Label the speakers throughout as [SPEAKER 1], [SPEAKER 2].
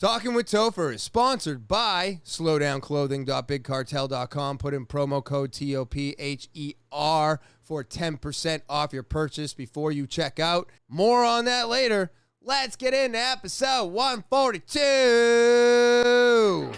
[SPEAKER 1] Talkin with Topher is sponsored by slowdownclothing.bigcartel.com. Put in promo code TOPHER for 10% off your purchase before you check out. More on that later. Let's get into episode 142.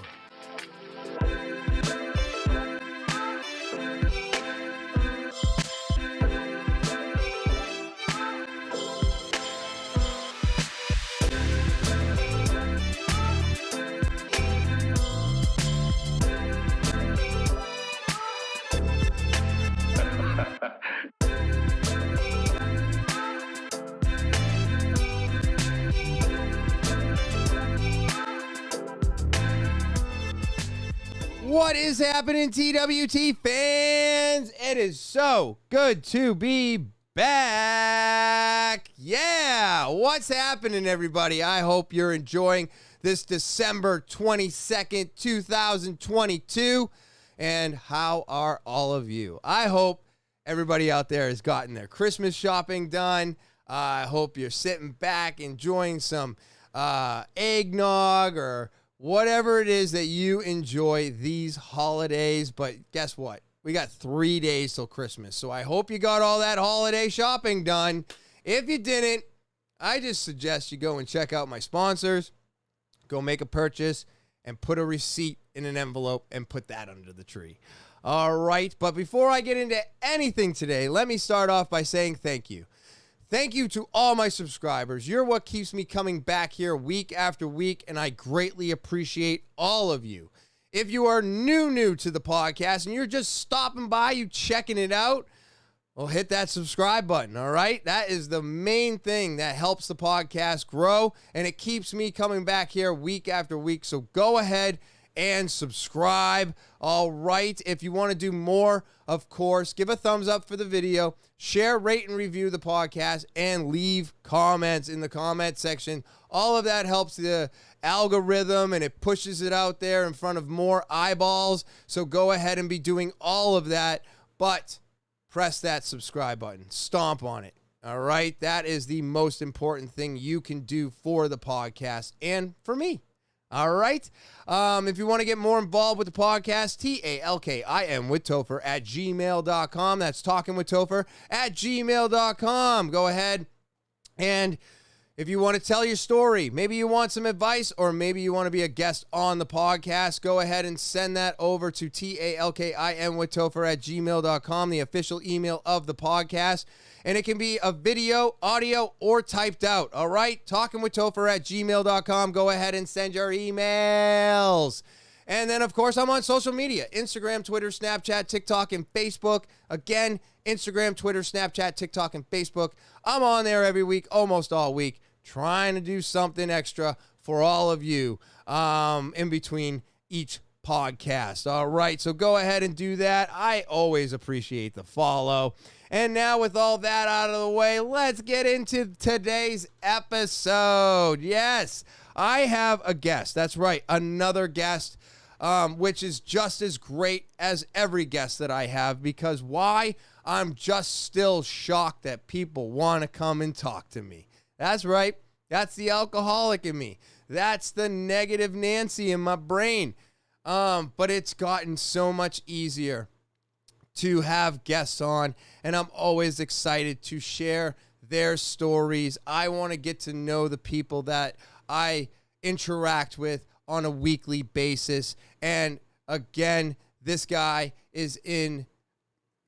[SPEAKER 1] What is happening, TwT fans? It is so good to be back. Yeah, what's happening, everybody? I hope you're enjoying this December 22nd, 2022. And how are all of you? I hope everybody out there has gotten their Christmas shopping done. I hope you're sitting back enjoying some eggnog or whatever it is that you enjoy these holidays. But guess what? We got 3 days till Christmas. So I hope you got all that holiday shopping done. If you didn't, I just suggest you go and check out my sponsors. Go make a purchase and put a receipt in an envelope and put that under the tree. All right. But before I get into anything today, let me start off by saying thank you. Thank you to all my subscribers. You're what keeps me coming back here week after week, and I greatly appreciate all of you. If you are new to the podcast and you're just stopping by, you checking it out, well, hit that subscribe button, all right? That is the main thing that helps the podcast grow, and it keeps me coming back here week after week. So go ahead and subscribe. All right. If you want to do more, of course, give a thumbs up for the video, share, rate, and review the podcast, and leave comments in the comment section. All of that helps the algorithm, and it pushes it out there in front of more eyeballs. So go ahead and be doing all of that, but press that subscribe button. Stomp on it. All right. That is the most important thing you can do for the podcast and for me. All right. If you want to get more involved with the podcast, Talkinwithtopher at gmail.com. That's talkinwithtopher at gmail.com. Go ahead. And if you want to tell your story, maybe you want some advice, or maybe you want to be a guest on the podcast, go ahead and send that over to talkinwithtopher at gmail.com, the official email of the podcast. And it can be a video, audio, or typed out. All right? talkinwithtopher at gmail.com. Go ahead and send your emails. And then, of course, I'm on social media: Instagram, Twitter, Snapchat, TikTok, and Facebook. Again, Instagram, Twitter, Snapchat, TikTok, and Facebook. I'm on there every week, almost all week, trying to do something extra for all of you in between each podcast. All right, so go ahead and do that. I always appreciate the follow. And now, with all that out of the way, let's get into today's episode. Yes, I have a guest. That's right, another guest, which is just as great as every guest that I have. Because why? I'm just still shocked that people want to come and talk to me. That's right. That's the alcoholic in me. That's the negative Nancy in my brain. But it's gotten so much easier to have guests on, and I'm always excited to share their stories. I want to get to know the people that I interact with on a weekly basis. And again, this guy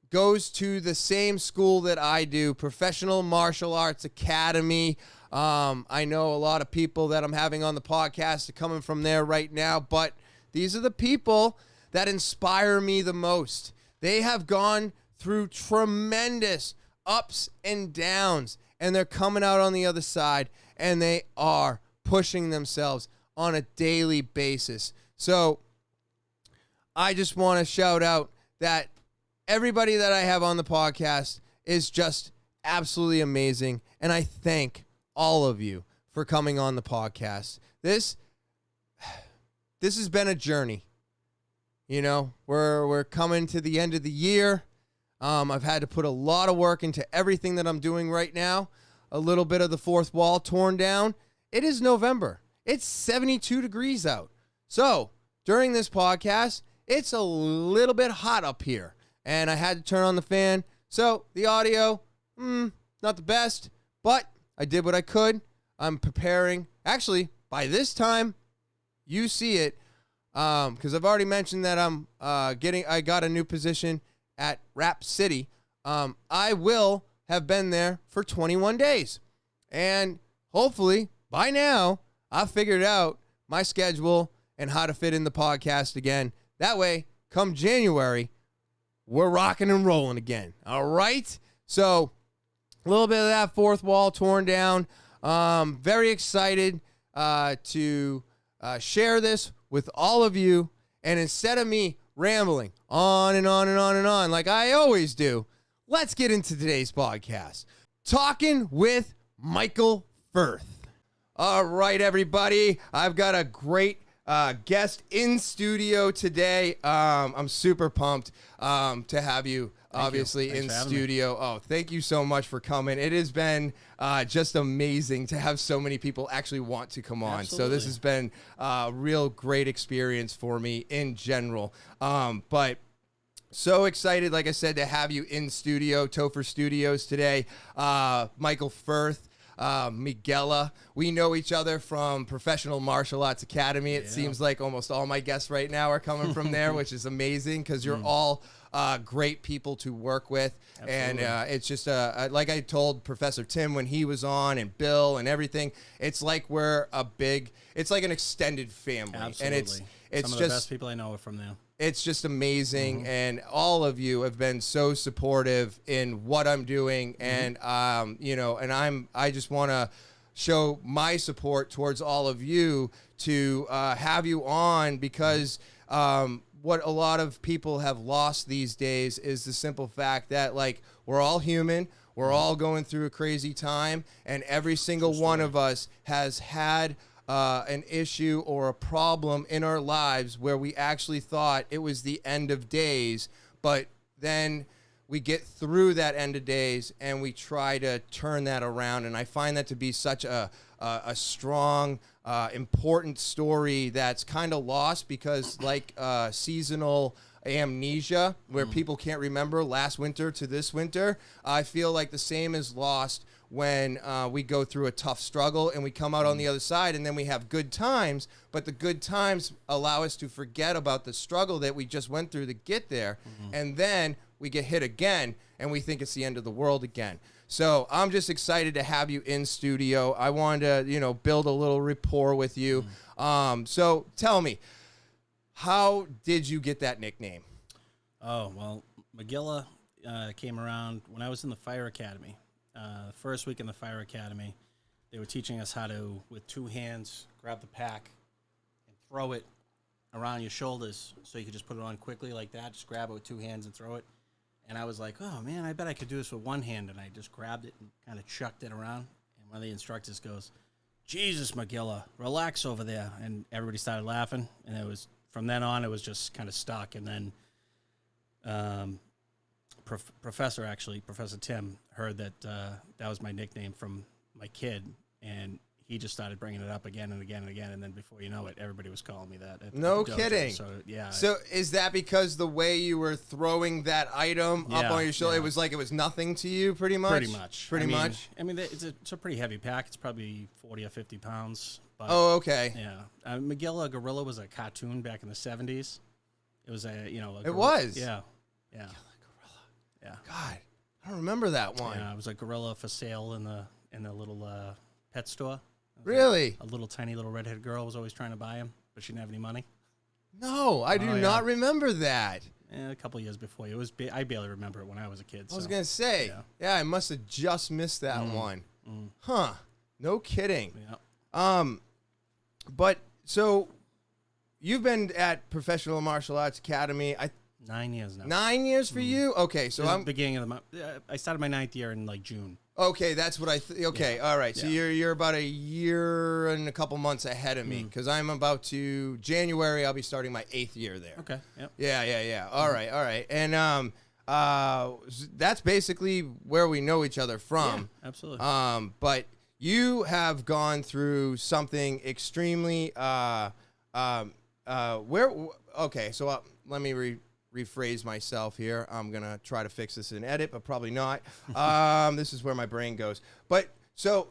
[SPEAKER 1] goes to the same school that I do, Professional Martial Arts Academy. I know a lot of people that I'm having on the podcast are coming from there right now, but these are the people that inspire me the most. They have gone through tremendous ups and downs, and they're coming out on the other side, and they are pushing themselves on a daily basis. So I just want to shout out that everybody that I have on the podcast is just absolutely amazing, and I thank all of you for coming on the podcast. This has been a journey. You know, we're coming to the end of the year. I've had to put a lot of work into everything that I'm doing right now. A little bit of the fourth wall torn down. It is November. it's 72 degrees out. So during this podcast, it's a little bit hot up here, and I had to turn on the fan. So the audio, not the best, but I did what I could. I'm preparing. Actually, by this time, you see it, because I've already mentioned that I got a new position at Rap City. I will have been there for 21 days, and hopefully by now I've figured out my schedule and how to fit in the podcast again. That way, come January, we're rocking and rolling again. All right? So, a little bit of that fourth wall torn down. Very excited to share this with all of you. And instead of me rambling on and on and on and on like I always do, let's get into today's podcast. Talking with Michael Firth. All right, everybody. I've got a great guest in studio today. I'm super pumped to have you obviously in studio. Oh, thank you so much for coming. It has been just amazing to have so many people actually want to come on.
[SPEAKER 2] Absolutely.
[SPEAKER 1] So this has been a real great experience for me in general. But so excited, like I said, to have you in studio, TwT Studios today. Michael Firth. Magilla. We know each other from Professional Martial Arts Academy. It seems like almost all my guests right now are coming from there, which is amazing because you're all great people to work with. Absolutely. And it's just like I told Professor Tim when he was on, and Bill and everything, it's like it's like an extended family.
[SPEAKER 2] Absolutely.
[SPEAKER 1] And it's
[SPEAKER 2] some of the best people I know are from there.
[SPEAKER 1] It's just amazing, and all of you have been so supportive in what I'm doing, and I just want to show my support towards all of you to have you on, because what a lot of people have lost these days is the simple fact that, like, we're all human, we're all going through a crazy time, and every single one of us has had an issue or a problem in our lives where we actually thought it was the end of days, but then we get through that end of days and we try to turn that around. And I find that to be such a strong, important story that's kind of lost, because like seasonal amnesia, where people can't remember last winter to this winter, I feel like the same is lost when we go through a tough struggle and we come out on the other side, and then we have good times, but the good times allow us to forget about the struggle that we just went through to get there. And then we get hit again and we think it's the end of the world again. So I'm just excited to have you in studio. I wanted to, build a little rapport with you. So tell me, how did you get that nickname?
[SPEAKER 2] Oh, well, Magilla came around when I was in the Fire Academy. First week in the Fire Academy, they were teaching us how to, with two hands, grab the pack and throw it around your shoulders, so you could just put it on quickly like that. Just grab it with two hands and throw it. And I was like, oh, man, I bet I could do this with one hand. And I just grabbed it and kind of chucked it around. And one of the instructors goes, Jesus, Magilla, relax over there. And everybody started laughing. And it was, from then on, it was just kind of stuck. And then Professor Tim, heard that that was my nickname from my kid, and he just started bringing it up again and again and again, and then before you know it, everybody was calling me that.
[SPEAKER 1] No kidding.
[SPEAKER 2] So, yeah.
[SPEAKER 1] So is that because the way you were throwing that item up on your shoulder, it was like it was nothing to you, pretty much? Pretty much.
[SPEAKER 2] I mean, it's a pretty heavy pack. It's probably 40 or 50 pounds. But,
[SPEAKER 1] oh, okay.
[SPEAKER 2] Yeah. Magilla Gorilla was a cartoon back in the 70s. It was
[SPEAKER 1] it was?
[SPEAKER 2] Yeah.
[SPEAKER 1] Yeah. Gorilla. Yeah. God, I don't remember that one.
[SPEAKER 2] Yeah, it was a gorilla for sale in the little pet store.
[SPEAKER 1] Really?
[SPEAKER 2] A little tiny little redhead girl was always trying to buy him, but she didn't have any money.
[SPEAKER 1] No, I do not remember that.
[SPEAKER 2] A couple of years before. It was I barely remember it when I was a kid.
[SPEAKER 1] I was going to say, yeah, I must have just missed that one. Huh. No kidding.
[SPEAKER 2] Yeah.
[SPEAKER 1] But so you've been at Professional Martial Arts Academy
[SPEAKER 2] 9 years now.
[SPEAKER 1] 9 years for you? Okay, so I'm
[SPEAKER 2] beginning of the month. I started my 9th year in like June.
[SPEAKER 1] Okay, that's what okay, all right. So you're about a year and a couple months ahead of me, because I'm about to January. I'll be starting my 8th year there.
[SPEAKER 2] Okay. Yep.
[SPEAKER 1] Yeah. All right. And that's basically where we know each other from.
[SPEAKER 2] Yeah, absolutely.
[SPEAKER 1] But you have gone through something extremely okay, so let me rephrase myself here. I'm gonna try to fix this in edit, but probably not. This is where my brain goes. But so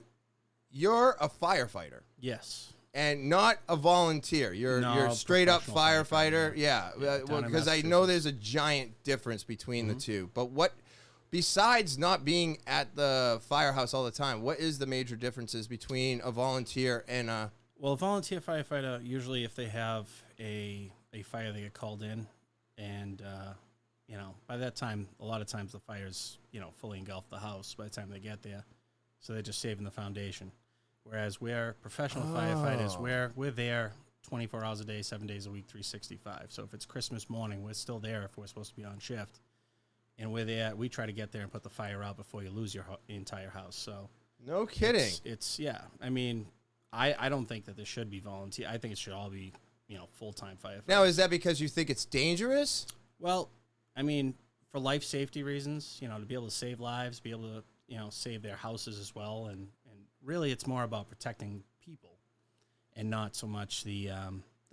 [SPEAKER 1] you're a firefighter.
[SPEAKER 2] Yes.
[SPEAKER 1] And not a volunteer. You're straight up firefighter. Yeah, because I know there's a giant difference between the two. But what, besides not being at the firehouse all the time, what is the major differences between a volunteer and a...
[SPEAKER 2] Well, a volunteer firefighter, usually if they have a fire, they get called in. And, by that time, a lot of times the fires, fully engulf the house by the time they get there. So they're just saving the foundation. Whereas we're professional firefighters, we're there 24 hours a day, 7 days a week, 365. So if it's Christmas morning, we're still there if we're supposed to be on shift. And we're there. We try to get there and put the fire out before you lose your entire house. So
[SPEAKER 1] no kidding.
[SPEAKER 2] It's yeah. I mean, I don't think that there should be volunteer. I think it should all be, full-time firefighters.
[SPEAKER 1] Now, is that because you think it's dangerous?
[SPEAKER 2] Well, I mean, for life safety reasons, to be able to save lives, be able to, save their houses as well. And really, it's more about protecting people and not so much the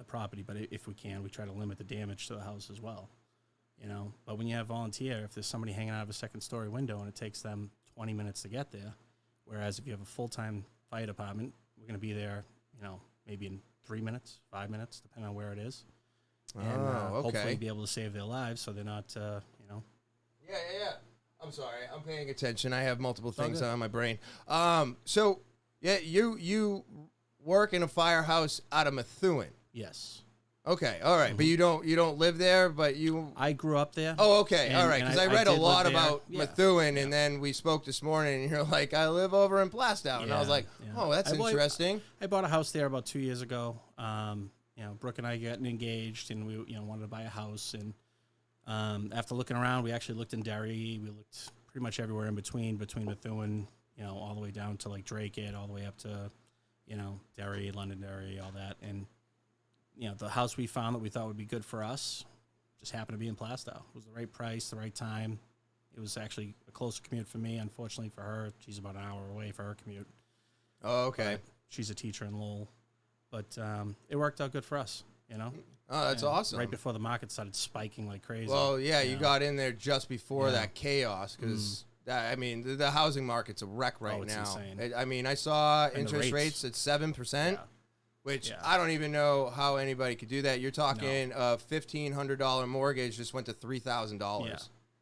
[SPEAKER 2] property. But if we can, we try to limit the damage to the house as well. But when you have volunteer, if there's somebody hanging out of a second-story window and it takes them 20 minutes to get there, whereas if you have a full-time fire department, we're going to be there, maybe in 3 minutes, 5 minutes, depending on where it is. And hopefully be able to save their lives so they're not,
[SPEAKER 1] Yeah. I'm sorry. I'm paying attention. I have multiple things on my brain. So, yeah, you work in a firehouse out of Methuen.
[SPEAKER 2] Yes.
[SPEAKER 1] Okay, all right, but you don't live there, but you...
[SPEAKER 2] I grew up there.
[SPEAKER 1] Oh, okay, all right, because I read a lot about Methuen, and then we spoke this morning, and you're like, I live over in Plastow, and I was like, oh, that's interesting.
[SPEAKER 2] I bought a house there about 2 years ago. Brooke and I getting engaged, and we wanted to buy a house, and after looking around, we actually looked in Derry. We looked pretty much everywhere in between Methuen, all the way down to like Drake-It, all the way up to, Derry, Londonderry, all that, and the house we found that we thought would be good for us just happened to be in Plastow. It was the right price, the right time. It was actually a closer commute for me. Unfortunately for her, she's about an hour away for her commute.
[SPEAKER 1] Oh, okay.
[SPEAKER 2] She's a teacher in Lowell. But it worked out good for us,
[SPEAKER 1] Oh, that's awesome.
[SPEAKER 2] Right before the market started spiking like crazy.
[SPEAKER 1] Well, yeah, you got in there just before that chaos because, the housing market's a wreck right now.
[SPEAKER 2] Insane.
[SPEAKER 1] I saw interest rates at 7%. Which I don't even know how anybody could do that. You're talking a $1,500 mortgage just went to $3,000.
[SPEAKER 2] Yeah.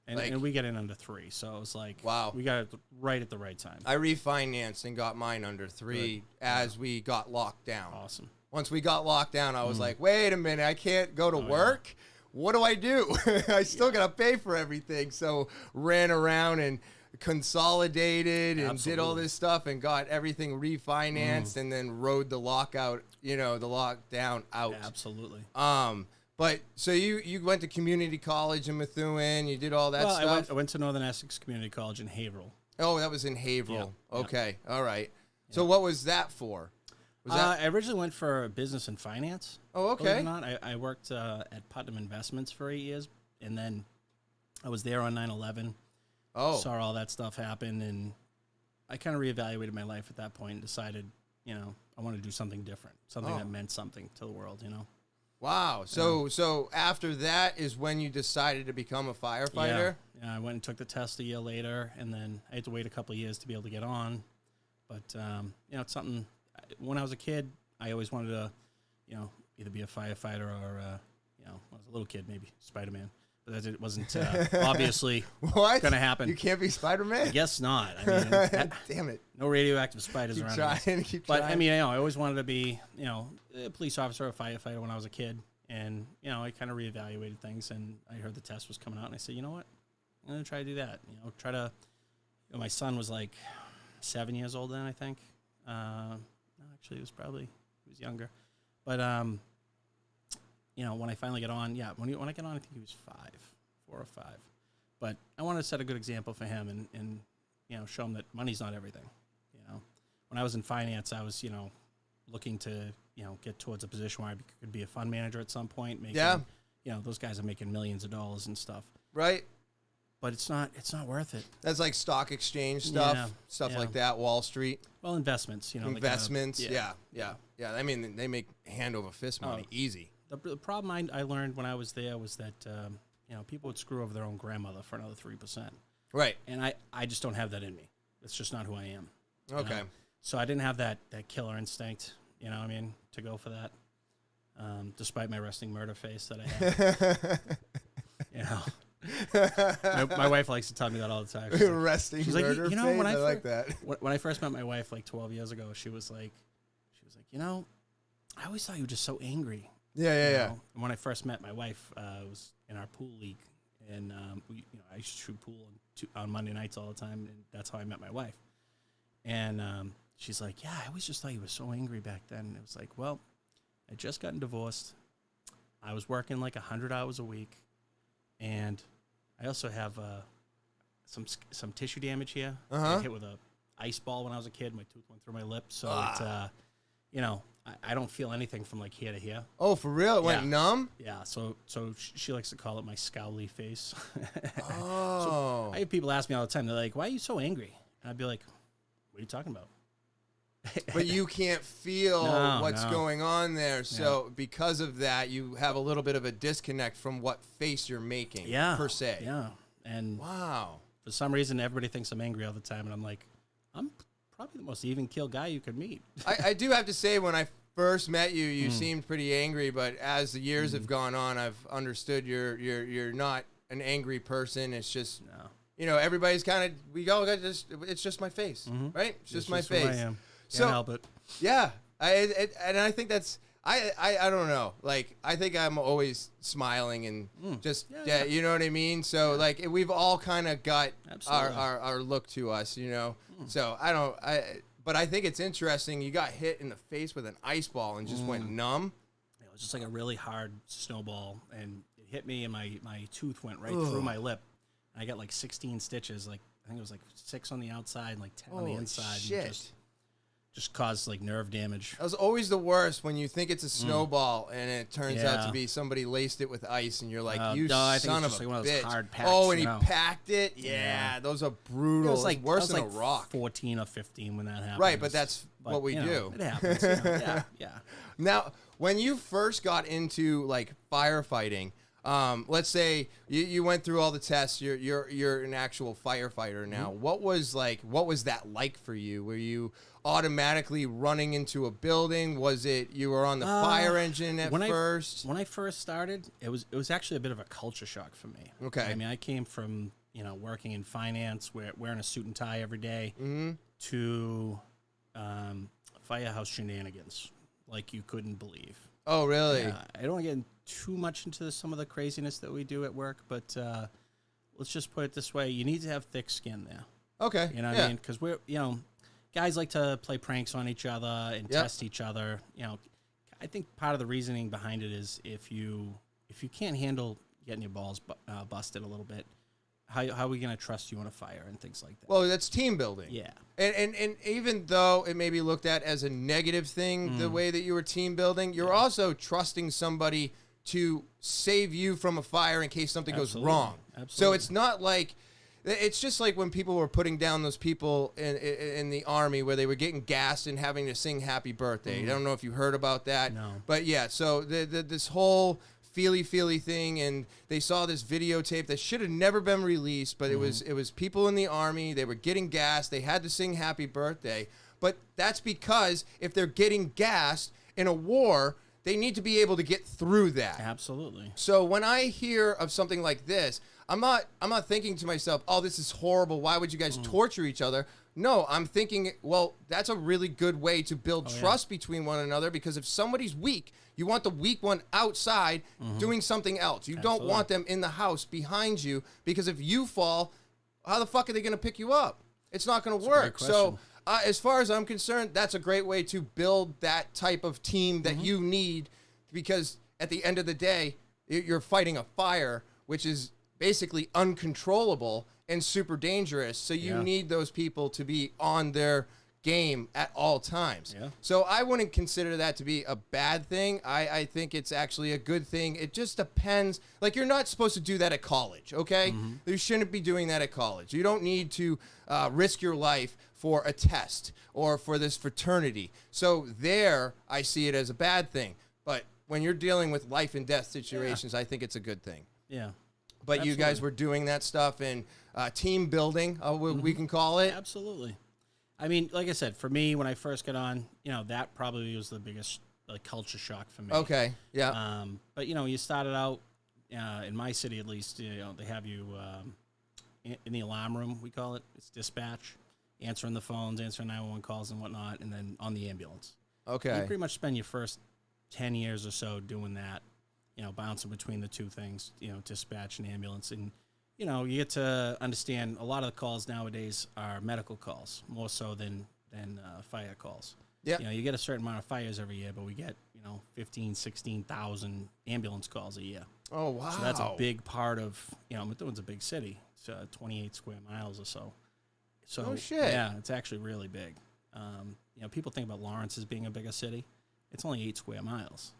[SPEAKER 2] And we get in under 3, so it was like,
[SPEAKER 1] wow,
[SPEAKER 2] we got it right at the right time.
[SPEAKER 1] I refinanced and got mine under 3 as we got locked down.
[SPEAKER 2] Awesome.
[SPEAKER 1] Once we got locked down, I was like, wait a minute, I can't go to work? Yeah. What do I do? I still got to pay for everything. So ran around and consolidated and did all this stuff and got everything refinanced and then rode the lockout, the lockdown out.
[SPEAKER 2] Yeah, absolutely.
[SPEAKER 1] But so you went to community college in Methuen, you did all that stuff?
[SPEAKER 2] I went to Northern Essex Community College in Haverhill.
[SPEAKER 1] Oh, that was in Haverhill. Yeah. Okay. Yeah. All right. Yeah. So what was that for?
[SPEAKER 2] I originally went for business and finance.
[SPEAKER 1] Oh, okay.
[SPEAKER 2] I worked at Putnam Investments for 8 years, and then I was there on 9/11.
[SPEAKER 1] Oh.
[SPEAKER 2] Saw all that stuff happen, and I kind of reevaluated my life at that point and decided, I want to do something different, something that meant something to the world,
[SPEAKER 1] Wow. So after that is when you decided to become a firefighter?
[SPEAKER 2] Yeah, I went and took the test a year later, and then I had to wait a couple of years to be able to get on. But, it's something, when I was a kid, I always wanted to, either be a firefighter or, when I was a little kid, maybe Spider-Man. But it wasn't obviously going to happen.
[SPEAKER 1] You can't be Spider-Man?
[SPEAKER 2] I guess not.
[SPEAKER 1] Damn it.
[SPEAKER 2] No radioactive spiders
[SPEAKER 1] keep
[SPEAKER 2] around.
[SPEAKER 1] Keep
[SPEAKER 2] but,
[SPEAKER 1] trying.
[SPEAKER 2] I always wanted to be, a police officer or a firefighter when I was a kid. And, I kind of reevaluated things, and I heard the test was coming out, and I said, you know what? I'm going to try to do that. Try to, my son was like 7 years old then, I think. No, actually, he was younger. But, when I finally get on, when I get on, I think he was 4 or 5. But I wanted to set a good example for him and show him that money's not everything. When I was in finance, I was, looking to, get towards a position where I could be a fund manager at some point. Those guys are making millions of dollars and stuff.
[SPEAKER 1] Right.
[SPEAKER 2] but it's not worth it.
[SPEAKER 1] That's like stock exchange stuff, stuff like that, Wall Street.
[SPEAKER 2] Well, investments,
[SPEAKER 1] Investments, yeah. I mean, they make hand over fist money, easy.
[SPEAKER 2] The problem I learned when I was there was that people would screw over their own grandmother for another 3%.
[SPEAKER 1] Right.
[SPEAKER 2] And I just don't have that in me. It's just not who I am.
[SPEAKER 1] Okay.
[SPEAKER 2] So I didn't have that killer instinct, to go for that. Despite my resting murder face that I have. My wife likes to tell me that all the time. She's like,
[SPEAKER 1] resting
[SPEAKER 2] she's
[SPEAKER 1] murder
[SPEAKER 2] like,
[SPEAKER 1] face? I like that.
[SPEAKER 2] When I first met my wife like 12 years ago, she was like, I always thought you were just so angry.
[SPEAKER 1] Yeah.
[SPEAKER 2] And when I first met my wife, it was in our pool league, and I used to shoot pool on Monday nights all the time, and that's how I met my wife. And she's like, yeah, I always just thought you were so angry back then. And it was like, well, I just gotten divorced. I was working like 100 hours a week, and I also have some tissue damage here. I hit with a ice ball when I was a kid. My tooth went through my lip, so I don't feel anything from like here to here.
[SPEAKER 1] Oh, for real? It went numb?
[SPEAKER 2] Yeah, so she likes to call it my scowly face.
[SPEAKER 1] Oh.
[SPEAKER 2] So I have people ask me all the time, they're like, why are you so angry? And I'd be like, what are you talking about?
[SPEAKER 1] But you can't feel what's going on there. So because of that, you have a little bit of a disconnect from what face you're making, per se.
[SPEAKER 2] Yeah. And
[SPEAKER 1] wow.
[SPEAKER 2] For some reason, everybody thinks I'm angry all the time. And I'm like, I'm probably the most even keel guy you could meet.
[SPEAKER 1] I do have to say, when I first met you, you seemed pretty angry. But as the years have gone on, I've understood you're not an angry person. It's just, everybody's kind of, it's just my face, right? It's just my face.
[SPEAKER 2] Who I am. Can't help it.
[SPEAKER 1] Yeah, and I think that's I don't know. Like, I think I'm always smiling and just you know what I mean. So like, we've all kind of got our look to us, So but I think it's interesting. You got hit in the face with an ice ball and just went numb.
[SPEAKER 2] It was just like a really hard snowball, and it hit me, and my tooth went right through my lip. And I got like 16 stitches. Like, I think it was like 6 on the outside and like 10 on the inside.
[SPEAKER 1] Shit.
[SPEAKER 2] And just caused like nerve damage.
[SPEAKER 1] That was always the worst, when you think it's a snowball and it turns out to be somebody laced it with ice, and you're like, you son of a
[SPEAKER 2] one of those
[SPEAKER 1] bitch.
[SPEAKER 2] hard packs,
[SPEAKER 1] and he packed it. Yeah, those are brutal.
[SPEAKER 2] It was like
[SPEAKER 1] worse than a rock.
[SPEAKER 2] 14 or 15 when that happened.
[SPEAKER 1] Right, but that's what we do.
[SPEAKER 2] It happens. Yeah.
[SPEAKER 1] Now, when you first got into like firefighting, let's say you went through all the tests. You're an actual firefighter now. What was that like for you? Were you automatically running into a building? Was it you were on the fire engine at first?
[SPEAKER 2] When I first started, it was actually a bit of a culture shock for me.
[SPEAKER 1] Okay.
[SPEAKER 2] I mean, I came from working in finance, wearing a suit and tie every day, to firehouse shenanigans like you couldn't believe.
[SPEAKER 1] Oh, really?
[SPEAKER 2] Yeah, I don't get too much into some of the craziness that we do at work, but let's just put it this way: you need to have thick skin there.
[SPEAKER 1] Okay.
[SPEAKER 2] You know what I mean? Because we're guys like to play pranks on each other and test each other. I think part of the reasoning behind it is if you can't handle getting your balls busted a little bit, how are we going to trust you on a fire and things like that?
[SPEAKER 1] Well, that's team building.
[SPEAKER 2] Yeah.
[SPEAKER 1] And even though it may be looked at as a negative thing, the way that you were team building, you're also trusting somebody to save you from a fire in case something goes wrong.
[SPEAKER 2] Absolutely.
[SPEAKER 1] So it's not like, it's just like when people were putting down those people in the army where they were getting gassed and having to sing happy birthday. I don't know if you heard about that.
[SPEAKER 2] No.
[SPEAKER 1] But yeah, so this whole feely thing, and they saw this videotape that should have never been released, but it was people in the army. They were getting gassed. They had to sing happy birthday. But that's because if they're getting gassed in a war, they need to be able to get through that.
[SPEAKER 2] Absolutely.
[SPEAKER 1] So when I hear of something like this, I'm not thinking to myself, oh, this is horrible. Why would you guys torture each other? No, I'm thinking, well, that's a really good way to build trust between one another, because if somebody's weak, you want the weak one outside doing something else. You don't want them in the house behind you, because if you fall, how the fuck are they going to pick you up? It's not going to work. So as far as I'm concerned, that's a great way to build that type of team that you need, because at the end of the day, you're fighting a fire, which is basically uncontrollable and super dangerous. So you need those people to be on their game at all times.
[SPEAKER 2] Yeah.
[SPEAKER 1] So I wouldn't consider that to be a bad thing. I think it's actually a good thing. It just depends. Like, you're not supposed to do that at college, okay? You shouldn't be doing that at college. You don't need to risk your life for a test or for this fraternity. So there, I see it as a bad thing. But when you're dealing with life and death situations, I think it's a good thing.
[SPEAKER 2] Yeah.
[SPEAKER 1] But
[SPEAKER 2] Absolutely.
[SPEAKER 1] you guys were doing that stuff and team building, we can call it.
[SPEAKER 2] Absolutely. I mean, like I said, for me, when I first got on, that probably was the biggest culture shock for me.
[SPEAKER 1] Okay, yeah.
[SPEAKER 2] But you started out in my city, at least. They have you in the alarm room. We call it. It's dispatch, answering the phones, answering 911 calls and whatnot, and then on the ambulance.
[SPEAKER 1] Okay.
[SPEAKER 2] You pretty much spend your first 10 years or so doing that. Bouncing between the two things. Dispatch and ambulance, and you get to understand a lot of the calls nowadays are medical calls more so than fire calls.
[SPEAKER 1] Yeah.
[SPEAKER 2] You get a certain amount of fires every year, but we get 15, 16,000 ambulance calls a year.
[SPEAKER 1] Oh, wow.
[SPEAKER 2] So that's a big part of Methuen's a big city. It's 28 square miles or so. So
[SPEAKER 1] oh, shit.
[SPEAKER 2] Yeah, it's actually really big. People think about Lawrence as being a bigger city. It's only 8 square miles.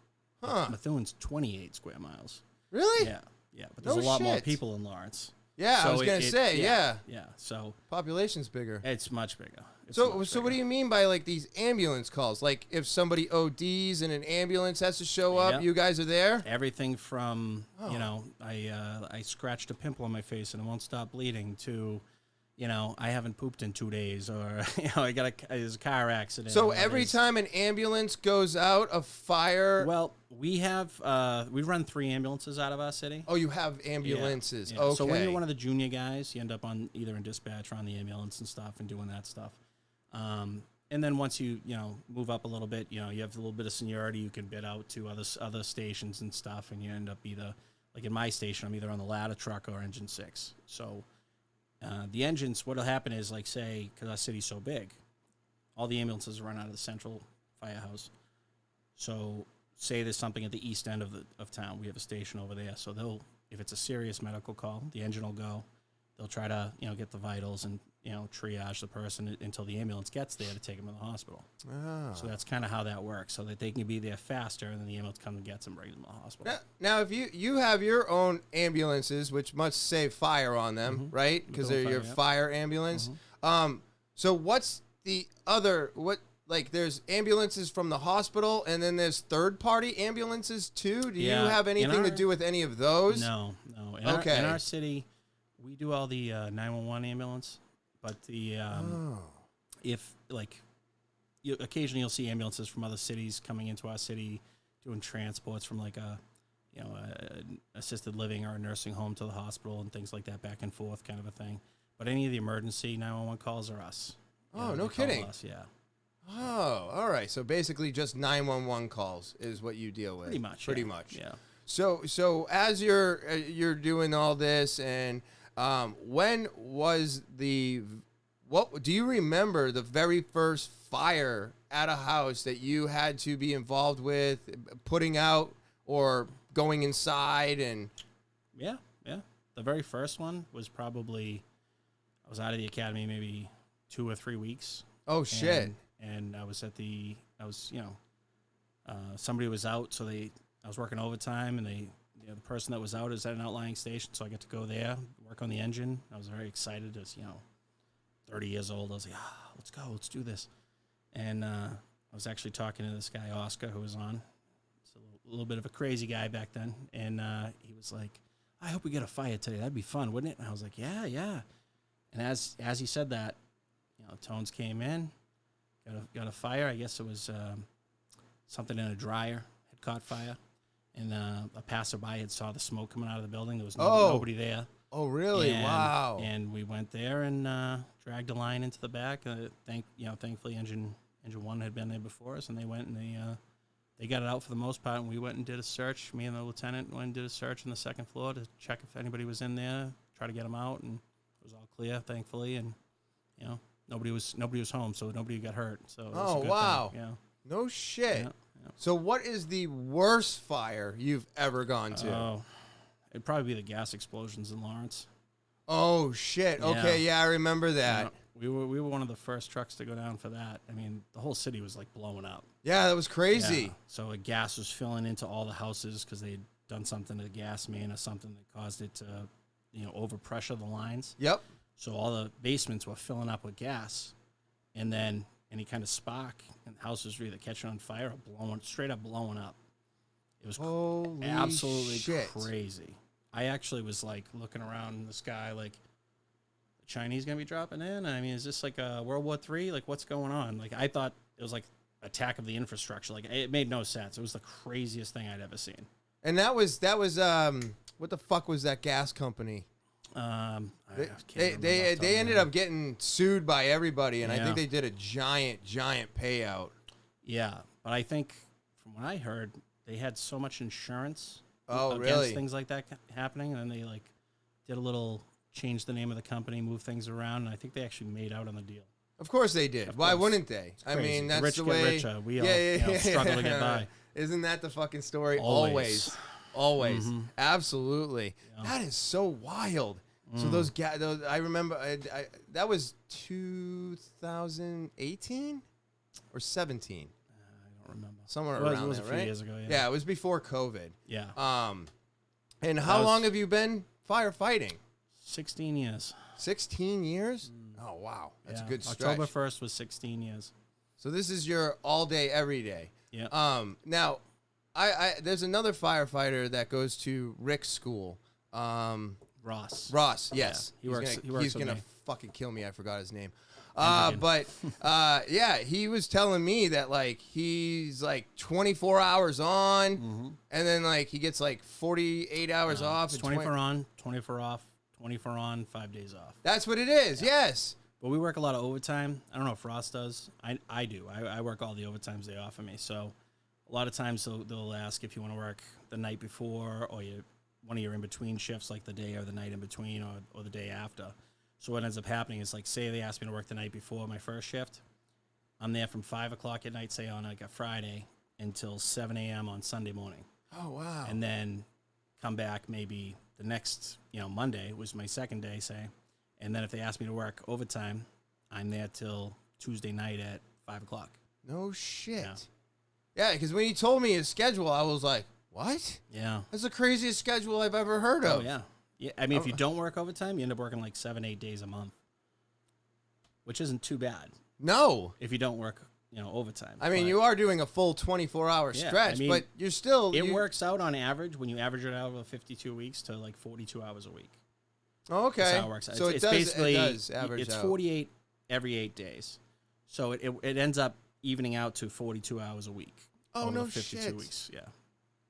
[SPEAKER 1] Huh.
[SPEAKER 2] Methuen's 28 square miles.
[SPEAKER 1] Really?
[SPEAKER 2] Yeah, but there's a lot more people in Lawrence.
[SPEAKER 1] Yeah,
[SPEAKER 2] So
[SPEAKER 1] I was going to say, yeah.
[SPEAKER 2] Yeah, so
[SPEAKER 1] Population's bigger.
[SPEAKER 2] it's much bigger.
[SPEAKER 1] So what do you mean by, like, these ambulance calls? Like, if somebody ODs and an ambulance has to show up,
[SPEAKER 2] Yep.
[SPEAKER 1] you guys are there?
[SPEAKER 2] Everything from, I scratched a pimple on my face and it won't stop bleeding to, I haven't pooped in 2 days, or, there's a car accident.
[SPEAKER 1] So
[SPEAKER 2] or
[SPEAKER 1] every
[SPEAKER 2] there's-
[SPEAKER 1] time an ambulance goes out, a fire...
[SPEAKER 2] Well, we have, we run 3 ambulances out of our city.
[SPEAKER 1] Oh, you have ambulances.
[SPEAKER 2] Yeah.
[SPEAKER 1] Okay.
[SPEAKER 2] So when you're one of the junior guys, you end up on either in dispatch or on the ambulance and stuff and doing that stuff. And then once you move up a little bit, you have a little bit of seniority, you can bid out to other stations and stuff, and you end up either, like in my station, I'm either on the ladder truck or engine 6. So the engines, what'll happen is, like, say, because our city's so big, all the ambulances run out of the central firehouse. So say there's something at the east end of town, we have a station over there. So if it's a serious medical call, the engine will go. They'll try to get the vitals and triage the person until the ambulance gets there to take them to the hospital.
[SPEAKER 1] Oh.
[SPEAKER 2] So that's kind of how that works, so that they can be there faster, and then the ambulance comes and gets them, brings them to the hospital.
[SPEAKER 1] Now, if you have your own ambulances, which must say fire on them, right? Because they're your fire ambulance. So what's the other, there's ambulances from the hospital, and then there's third-party ambulances, too? Do you have anything to do with any of those?
[SPEAKER 2] No. In our city, we do all the 911 ambulance, but the occasionally you'll see ambulances from other cities coming into our city doing transports from like a assisted living or a nursing home to the hospital and things like that, back and forth kind of a thing. But any of the emergency 911 calls are us.
[SPEAKER 1] Oh, no kidding.
[SPEAKER 2] Us, yeah.
[SPEAKER 1] Oh, all right. So basically just 911 calls is what you deal with.
[SPEAKER 2] Pretty much. Yeah.
[SPEAKER 1] So as you're doing all this, and when was what do you remember the very first fire at a house that you had to be involved with, putting out or going inside? And
[SPEAKER 2] yeah. The very first one was probably, I was out of the academy maybe 2 or 3 weeks.
[SPEAKER 1] Oh shit.
[SPEAKER 2] And I was somebody was out, so I was working overtime, and the person that was out is at an outlying station, so I got to go there, work on the engine. I was very excited as, 30 years old. I was like, let's go, let's do this. And I was actually talking to this guy, Oscar, who was on. He's a little bit of a crazy guy back then. And he was like, I hope we get a fire today. That'd be fun, wouldn't it? And I was like, yeah. And as he said that, Tones came in, got a fire. I guess it was something in a dryer had caught fire. And a passerby had saw the smoke coming out of the building. There was nobody there.
[SPEAKER 1] Oh, really? Wow.
[SPEAKER 2] And we went there and dragged a line into the back. Thankfully, engine 1 had been there before us, and they went and they got it out for the most part. And we went and did a search. Me and the lieutenant went and did a search on the second floor to check if anybody was in there, try to get them out, and it was all clear, thankfully. And nobody was home, so nobody got hurt. So it was a good
[SPEAKER 1] wow.
[SPEAKER 2] thing. Yeah.
[SPEAKER 1] No shit.
[SPEAKER 2] Yeah.
[SPEAKER 1] So what is the worst fire you've ever gone to?
[SPEAKER 2] Oh, it'd probably be the gas explosions in Lawrence.
[SPEAKER 1] Oh, shit. Okay, yeah, I remember that.
[SPEAKER 2] we were one of the first trucks to go down for that. I mean, the whole city was like blowing up.
[SPEAKER 1] Yeah, that was crazy.
[SPEAKER 2] Yeah. So gas was filling into all the houses because they had done something to the gas main or something that caused it to, overpressure the lines.
[SPEAKER 1] Yep.
[SPEAKER 2] So all the basements were filling up with gas, and then any kind of spark, and houses were either catching on fire or straight up blowing up. It was absolutely crazy. I actually was like looking around in the sky, like, the Chinese gonna be dropping in? I mean, is this like a World War III? Like, what's going on? Like, I thought it was like attack of the infrastructure. Like, it made no sense. It was the craziest thing I'd ever seen.
[SPEAKER 1] And that was what the fuck was that gas company? They ended up getting sued by everybody, and I think they did a giant payout.
[SPEAKER 2] Yeah, but I think from what I heard, they had so much insurance
[SPEAKER 1] really?
[SPEAKER 2] Things like that happening, and then they like did a little change the name of the company, move things around, and I think they actually made out on the deal.
[SPEAKER 1] Of course they did. Why wouldn't they? I mean, that's
[SPEAKER 2] rich
[SPEAKER 1] the
[SPEAKER 2] get
[SPEAKER 1] way.
[SPEAKER 2] Richer. We all struggle to get by.
[SPEAKER 1] Isn't that the fucking story?
[SPEAKER 2] Always.
[SPEAKER 1] Always. Absolutely. Yeah. That is so wild. So those I remember that was 2018 or 17.
[SPEAKER 2] I don't remember.
[SPEAKER 1] Somewhere around
[SPEAKER 2] it was
[SPEAKER 1] there,
[SPEAKER 2] a few
[SPEAKER 1] right?
[SPEAKER 2] years ago.
[SPEAKER 1] Yeah, it was before COVID.
[SPEAKER 2] Yeah.
[SPEAKER 1] And how long have you been firefighting?
[SPEAKER 2] 16 years.
[SPEAKER 1] 16 years? Oh wow, that's a good stretch.
[SPEAKER 2] October 1st was 16 years.
[SPEAKER 1] So this is your all day, every day.
[SPEAKER 2] Yeah.
[SPEAKER 1] Now, I there's another firefighter that goes to Rick's school.
[SPEAKER 2] Ross,
[SPEAKER 1] yes.
[SPEAKER 2] Yeah.
[SPEAKER 1] He's gonna fucking kill me. I forgot his name. But yeah, he was telling me that like he's like 24 hours on, and then like he gets like 48 hours off.
[SPEAKER 2] It's 24 on, 24 off, 24 on, 5 days off.
[SPEAKER 1] That's what it is. Yeah. Yes.
[SPEAKER 2] But we work a lot of overtime. I don't know if Ross does. I do. I work all the overtimes they offer me. So a lot of times they'll ask if you want to work the night before or one of your in-between shifts, like the day or the night in between or the day after. So what ends up happening is, like, say they ask me to work the night before my first shift. I'm there from 5 o'clock at night, say on like a Friday, until 7 a.m. on Sunday morning.
[SPEAKER 1] Oh, wow.
[SPEAKER 2] And then come back maybe the next, Monday was my second day, say. And then if they ask me to work overtime, I'm there till Tuesday night at 5 o'clock.
[SPEAKER 1] No shit. Yeah, because when he told me his schedule, I was like, what?
[SPEAKER 2] Yeah.
[SPEAKER 1] That's the craziest schedule I've ever heard of.
[SPEAKER 2] Oh, yeah. Yeah. I mean, if you don't work overtime, you end up working like 7-8 days a month, which isn't too bad.
[SPEAKER 1] No.
[SPEAKER 2] If you don't work, overtime.
[SPEAKER 1] I mean, you are doing a full 24-hour stretch, but you're still...
[SPEAKER 2] It works out on average when you average it out over 52 weeks to like 42 hours a week.
[SPEAKER 1] Oh, okay.
[SPEAKER 2] That's how it works out.
[SPEAKER 1] So
[SPEAKER 2] it does average out. 48 every 8 days. So it ends up evening out to 42 hours a week.
[SPEAKER 1] Oh, no
[SPEAKER 2] 52
[SPEAKER 1] shit.
[SPEAKER 2] weeks, yeah.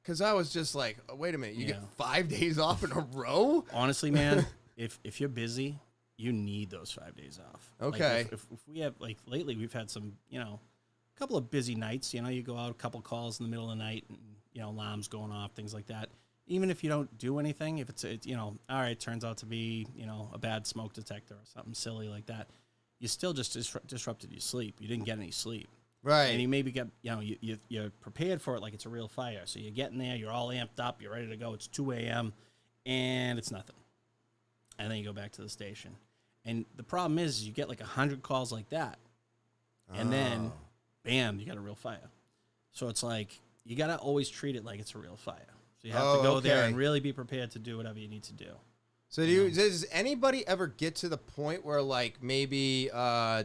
[SPEAKER 1] Because I was just like, oh, wait a minute, you get 5 days off in a row?
[SPEAKER 2] Honestly, man, if you're busy, you need those 5 days off.
[SPEAKER 1] Okay.
[SPEAKER 2] Like if we have, like, lately we've had some, a couple of busy nights. You go out, a couple calls in the middle of the night, and, alarms going off, things like that. Even if you don't do anything, if it's all right, it turns out to be, a bad smoke detector or something silly like that, you still just disrupted your sleep. You didn't get any sleep.
[SPEAKER 1] Right.
[SPEAKER 2] And you maybe get, you're prepared for it like it's a real fire. So you're getting there, you're all amped up, you're ready to go. It's 2 a.m. and it's nothing. And then you go back to the station. And the problem is you get like 100 calls like that. And then, bam, you got a real fire. So it's like, you got to always treat it like it's a real fire. So you have to go there and really be prepared to do whatever you need to do.
[SPEAKER 1] So does anybody ever get to the point where like maybe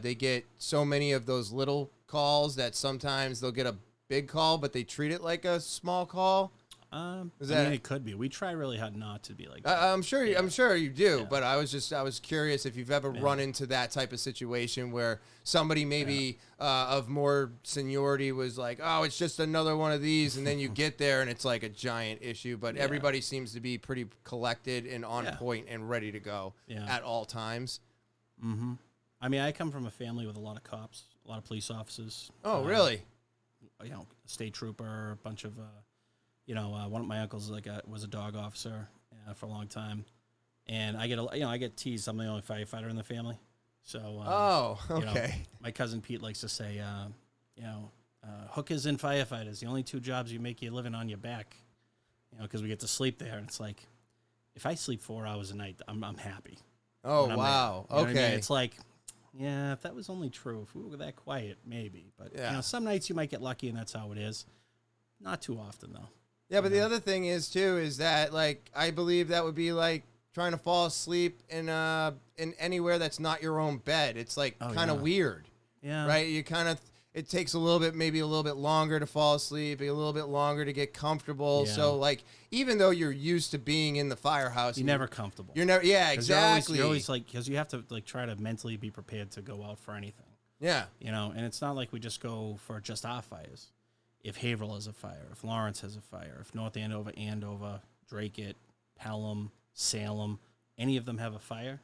[SPEAKER 1] they get so many of those little calls that sometimes they'll get a big call, but they treat it like a small call?
[SPEAKER 2] I mean, it could be. We try really hard not to be like that.
[SPEAKER 1] I'm sure you do, but I was curious if you've ever run into that type of situation where somebody maybe of more seniority was like, oh, it's just another one of these, and then you get there and it's like a giant issue, but everybody seems to be pretty collected and on point and ready to go at all times.
[SPEAKER 2] Mm-hmm. I mean, I come from a family with a lot of cops, a lot of police officers.
[SPEAKER 1] Oh, really?
[SPEAKER 2] A state trooper, a bunch of... one of my uncles was a dog officer for a long time, and I get teased. I'm the only firefighter in the family, so my cousin Pete likes to say, hookers and firefighters, the only two jobs you make your living on your back, because we get to sleep there, and it's like, if I sleep 4 hours a night, I'm happy.
[SPEAKER 1] Oh wow, okay.
[SPEAKER 2] What I mean? It's like, Yeah, if that was only true, if we were that quiet, maybe. But
[SPEAKER 1] Yeah.
[SPEAKER 2] you know, some nights you might get lucky, and that's how it is. Not too often, though.
[SPEAKER 1] Yeah, but the other thing is too is that like I believe that would be like trying to fall asleep in anywhere that's not your own bed. It's like kind of weird.
[SPEAKER 2] Yeah.
[SPEAKER 1] Right? You kind of it takes a little bit, maybe a little bit longer to fall asleep, a little bit longer to get comfortable.
[SPEAKER 2] Yeah.
[SPEAKER 1] So like even though you're used to being in the firehouse,
[SPEAKER 2] You're never comfortable.
[SPEAKER 1] You're never exactly.
[SPEAKER 2] You're always like, because you have to like try to mentally be prepared to go out for anything.
[SPEAKER 1] Yeah.
[SPEAKER 2] You know, and it's not like we just go for just our fires. If Haverhill has a fire, if Lawrence has a fire, if North Andover, Drakeit, Pelham, Salem, any of them have a fire,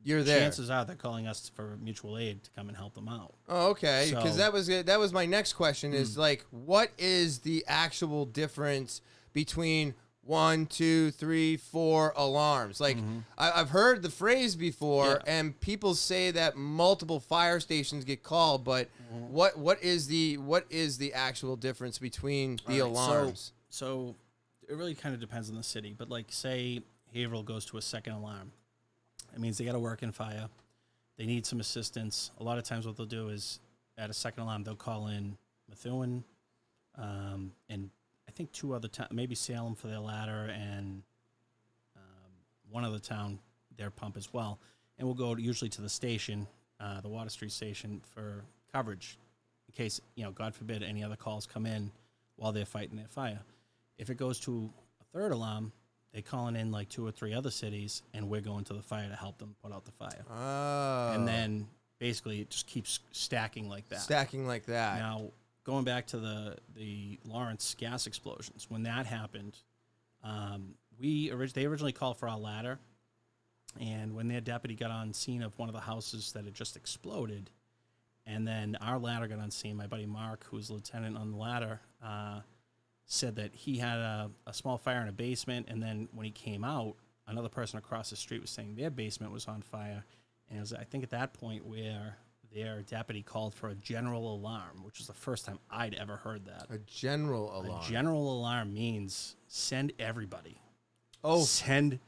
[SPEAKER 1] you're there.
[SPEAKER 2] Chances are they're calling us for mutual aid to come and help them out.
[SPEAKER 1] Oh, okay. Because
[SPEAKER 2] So-
[SPEAKER 1] that was my next question is like, what is the actual difference between 1, 2, 3, 4 alarms? Like I've heard the phrase before, and people say that multiple fire stations get called, but what is the actual difference between the alarms?
[SPEAKER 2] So it really kind of depends on the city, but like say Haverhill goes to a second alarm. It means they got to work in fire. They need some assistance. A lot of times what they'll do is at a second alarm, they'll call in Methuen, and I think 2 other towns, maybe Salem for their ladder, and one other town, their pump as well. And we'll go usually to the station, the Water Street station, for coverage in case, you know, God forbid, any other calls come in while they're fighting their fire. If it goes to a third alarm, they calling in like 2 or 3 other cities, and we're going to the fire to help them put out the fire.
[SPEAKER 1] Oh.
[SPEAKER 2] And then basically it just keeps stacking like that.
[SPEAKER 1] Stacking like that.
[SPEAKER 2] Now, going back to the Lawrence gas explosions, when that happened, they originally called for our ladder, and when their deputy got on scene of one of the houses that had just exploded, and then our ladder got on scene, my buddy Mark, who was lieutenant on the ladder, said that he had a small fire in a basement, and then when he came out, another person across the street was saying their basement was on fire, and it was, I think, at that point where their deputy called for a general alarm, which was the first time I'd ever heard that.
[SPEAKER 1] A general alarm.
[SPEAKER 2] A general alarm means send everybody.
[SPEAKER 1] Oh.
[SPEAKER 2] Send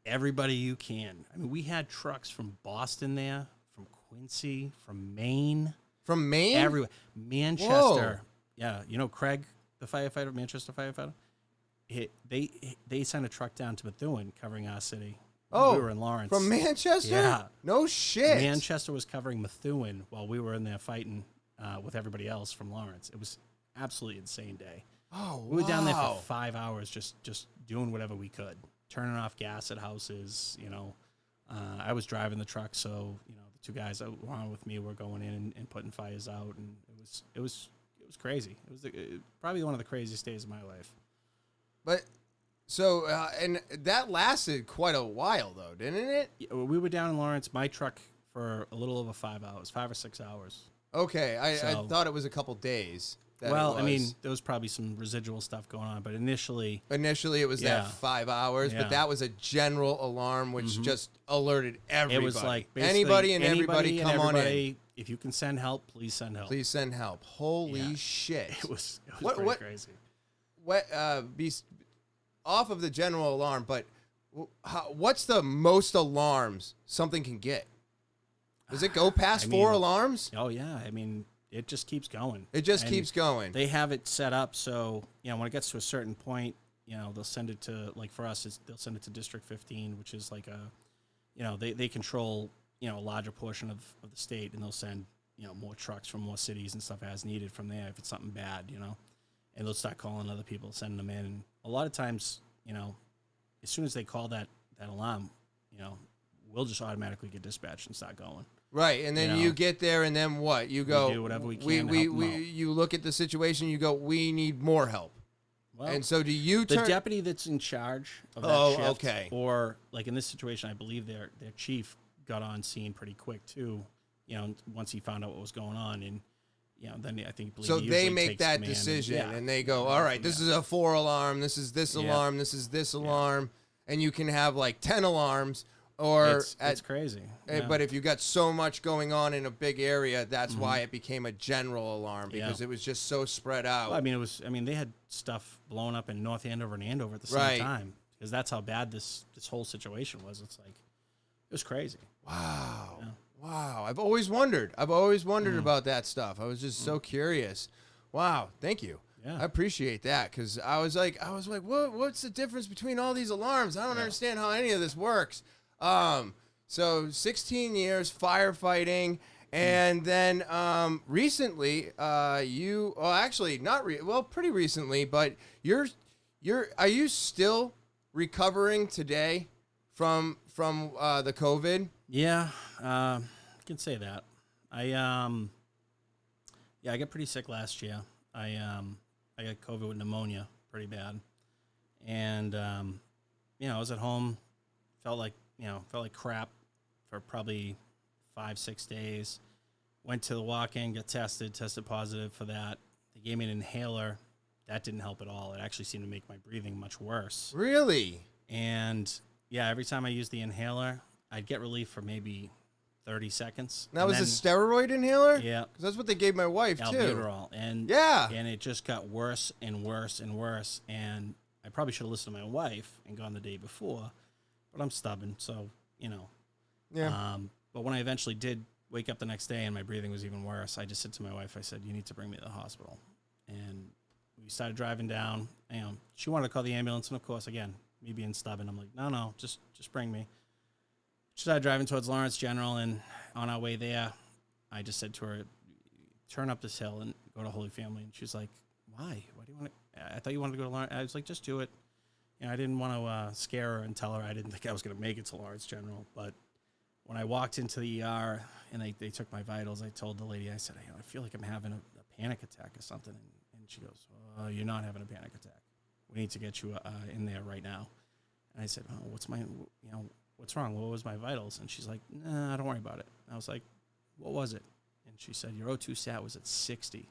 [SPEAKER 2] everybody you can. I mean, we had trucks from Boston there, from Quincy, from Maine.
[SPEAKER 1] From Maine?
[SPEAKER 2] Everywhere. Manchester.
[SPEAKER 1] Whoa.
[SPEAKER 2] Yeah, you know Craig, the firefighter, Manchester firefighter? They sent a truck down to Methuen covering our city.
[SPEAKER 1] Oh,
[SPEAKER 2] we were in Lawrence.
[SPEAKER 1] From Manchester?
[SPEAKER 2] Yeah.
[SPEAKER 1] No shit.
[SPEAKER 2] Manchester was covering Methuen while we were in there fighting with everybody else from Lawrence. It was absolutely insane day.
[SPEAKER 1] Oh,
[SPEAKER 2] We were down there for 5 hours just doing whatever we could, turning off gas at houses, you know. I was driving the truck, so, you know, the 2 guys that were on with me were going in and putting fires out, and it was crazy. It was probably one of the craziest days of my life.
[SPEAKER 1] But so and that lasted quite a while though, didn't it?
[SPEAKER 2] Yeah, we were down in Lawrence, my truck, for a little over 5 hours, 5 or 6 hours.
[SPEAKER 1] Okay, I
[SPEAKER 2] So-
[SPEAKER 1] thought it was a couple days.
[SPEAKER 2] Well, I mean, there was probably some residual stuff going on, but initially
[SPEAKER 1] initially it was that
[SPEAKER 2] Yeah.
[SPEAKER 1] 5 hours,
[SPEAKER 2] Yeah.
[SPEAKER 1] but that was a general alarm which just alerted everybody.
[SPEAKER 2] it was like basically
[SPEAKER 1] anybody and everybody
[SPEAKER 2] and
[SPEAKER 1] come on in.
[SPEAKER 2] everybody, if you can send help, please send help.
[SPEAKER 1] Please send help. Holy
[SPEAKER 2] Yeah.
[SPEAKER 1] shit!
[SPEAKER 2] It was
[SPEAKER 1] What-
[SPEAKER 2] crazy.
[SPEAKER 1] What off of the general alarm, but what's the most alarms something can get? Does it go past 4 alarms?
[SPEAKER 2] Oh yeah, I mean, it just keeps going.
[SPEAKER 1] It just
[SPEAKER 2] And
[SPEAKER 1] keeps going.
[SPEAKER 2] They have it set up so, you know, when it gets to a certain point, you know, they'll send it to, like for us, they'll send it to District 15, which is like you know, they control, you know, a larger portion of the state, and they'll send, you know, more trucks from more cities and stuff as needed from there if it's something bad, you know. And they'll start calling other people, sending them in. And a lot of times, you know, as soon as they call that alarm, you know, we'll just automatically get dispatched and start going.
[SPEAKER 1] Right, and then
[SPEAKER 2] You
[SPEAKER 1] you
[SPEAKER 2] know.
[SPEAKER 1] get there, and then what? You go.
[SPEAKER 2] do whatever we can to help 'em out.
[SPEAKER 1] You look at the situation. You go. We need more help.
[SPEAKER 2] Well,
[SPEAKER 1] And so, do you
[SPEAKER 2] the
[SPEAKER 1] turn?
[SPEAKER 2] deputy that's in charge of that
[SPEAKER 1] Oh,
[SPEAKER 2] shift,
[SPEAKER 1] okay.
[SPEAKER 2] or like in this situation, I believe their chief got on scene pretty quick too. You know, once he found out what was going on, and you know, then I think
[SPEAKER 1] So
[SPEAKER 2] he
[SPEAKER 1] they
[SPEAKER 2] usually
[SPEAKER 1] make
[SPEAKER 2] takes
[SPEAKER 1] that
[SPEAKER 2] command
[SPEAKER 1] decision,
[SPEAKER 2] yeah.
[SPEAKER 1] and they go, "All right, this is a 4 alarm. This is this
[SPEAKER 2] Yeah.
[SPEAKER 1] alarm. This is this alarm," and you can have like 10 alarms, or
[SPEAKER 2] It's crazy. Yeah.
[SPEAKER 1] But if you got so much going on in a big area, that's why it became a general alarm, because
[SPEAKER 2] Yeah.
[SPEAKER 1] it was just so spread out.
[SPEAKER 2] Well, I mean, they had stuff blowing up in North Andover and Andover at the same
[SPEAKER 1] Right.
[SPEAKER 2] time, because that's how bad this whole situation was. It's like, it was crazy.
[SPEAKER 1] Wow.
[SPEAKER 2] Yeah.
[SPEAKER 1] Wow, I've always wondered. About that stuff. I was just so curious. Wow, thank you.
[SPEAKER 2] Yeah.
[SPEAKER 1] I appreciate that because I was like, what's the difference between all these alarms? I don't understand how any of this works. So 16 years firefighting, and then recently, pretty recently, but are you still recovering today from the COVID?
[SPEAKER 2] Yeah, I can say that. I got pretty sick last year. I got COVID with pneumonia pretty bad, and I was at home, felt like crap for probably 5-6 days. Went to the walk-in, got tested positive for that. They gave me an inhaler. That didn't help at all. It actually seemed to make my breathing much worse.
[SPEAKER 1] Really?
[SPEAKER 2] And yeah, every time I used the inhaler, I'd get relief for maybe 30 seconds.
[SPEAKER 1] That was a steroid inhaler?
[SPEAKER 2] Yeah.
[SPEAKER 1] Because that's what they gave my wife,
[SPEAKER 2] albuterol.
[SPEAKER 1] too.
[SPEAKER 2] And it just got worse and worse and worse. And I probably should have listened to my wife and gone the day before, but I'm stubborn, so,
[SPEAKER 1] Yeah.
[SPEAKER 2] But when I eventually did wake up the next day and my breathing was even worse, I just said to my wife, I said, you need to bring me to the hospital. And we started driving down. She wanted to call the ambulance, and of course, again, me being stubborn, I'm like, no, just bring me. She started driving towards Lawrence General, and on our way there, I just said to her, turn up this hill and go to Holy Family. And she's like, why? Why do you want to? I thought you wanted to go to Lawrence. I was like, just do it. I didn't want to scare her and tell her I didn't think I was going to make it to Lawrence General. But when I walked into the ER and they took my vitals, I told the lady, I said, I feel like I'm having a panic attack or something. And she goes, you're not having a panic attack. We need to get you in there right now. And I said, what's wrong? What was my vitals? And she's like, nah, don't worry about it. I was like, what was it? And she said, your O2 sat was at 60.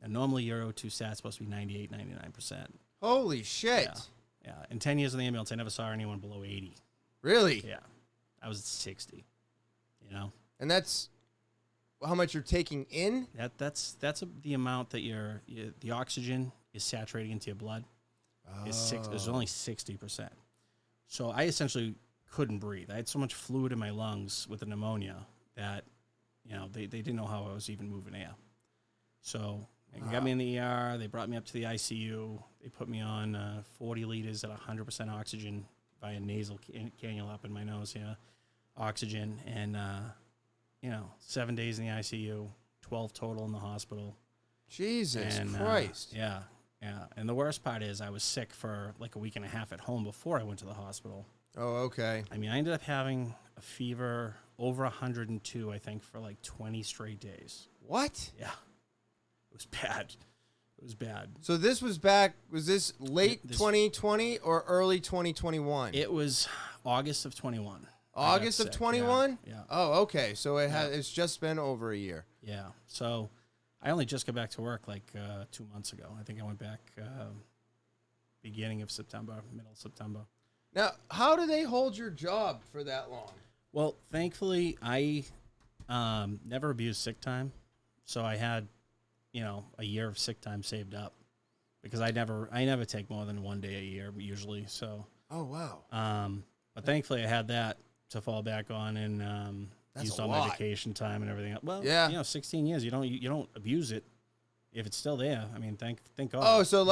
[SPEAKER 2] And normally your O2 sat's supposed to be 98, 99%.
[SPEAKER 1] Holy shit.
[SPEAKER 2] Yeah. In 10 years in the ambulance, I never saw anyone below 80.
[SPEAKER 1] Really?
[SPEAKER 2] Yeah. I was at 60,
[SPEAKER 1] And that's how much you're taking in?
[SPEAKER 2] That's the amount that the oxygen is saturating into your blood. It's only 60%. So I essentially couldn't breathe. I had so much fluid in my lungs with the pneumonia that, they didn't know how I was even moving air. So they got me in the ER. They brought me up to the ICU. They put me on 40 liters at 100% oxygen via nasal cannula up in my nose here, oxygen, and 7 days in the ICU, 12 total in the hospital.
[SPEAKER 1] Jesus Christ.
[SPEAKER 2] Yeah. And the worst part is I was sick for like a week and a half at home before I went to the hospital.
[SPEAKER 1] Oh, okay.
[SPEAKER 2] I mean, I ended up having a fever over 102, I think, for like 20 straight days.
[SPEAKER 1] What?
[SPEAKER 2] Yeah. It was bad. It was bad.
[SPEAKER 1] So this was this late 2020 or early 2021?
[SPEAKER 2] It was August of 21.
[SPEAKER 1] August of 21?
[SPEAKER 2] Yeah.
[SPEAKER 1] Oh, okay. So it's just been over a year.
[SPEAKER 2] Yeah. So I only just got back to work like 2 months ago. I think I went back beginning of September, middle of September.
[SPEAKER 1] Now, how do they hold your job for that long?
[SPEAKER 2] Well, thankfully, I never abused sick time. So I had, a year of sick time saved up because I never take more than 1 day a year usually. So.
[SPEAKER 1] Oh, wow.
[SPEAKER 2] But thankfully I had that to fall back on and used all my vacation time and everything else. Well,
[SPEAKER 1] yeah.
[SPEAKER 2] 16 years, you don't abuse it if it's still there. I mean, thank God.
[SPEAKER 1] Oh, so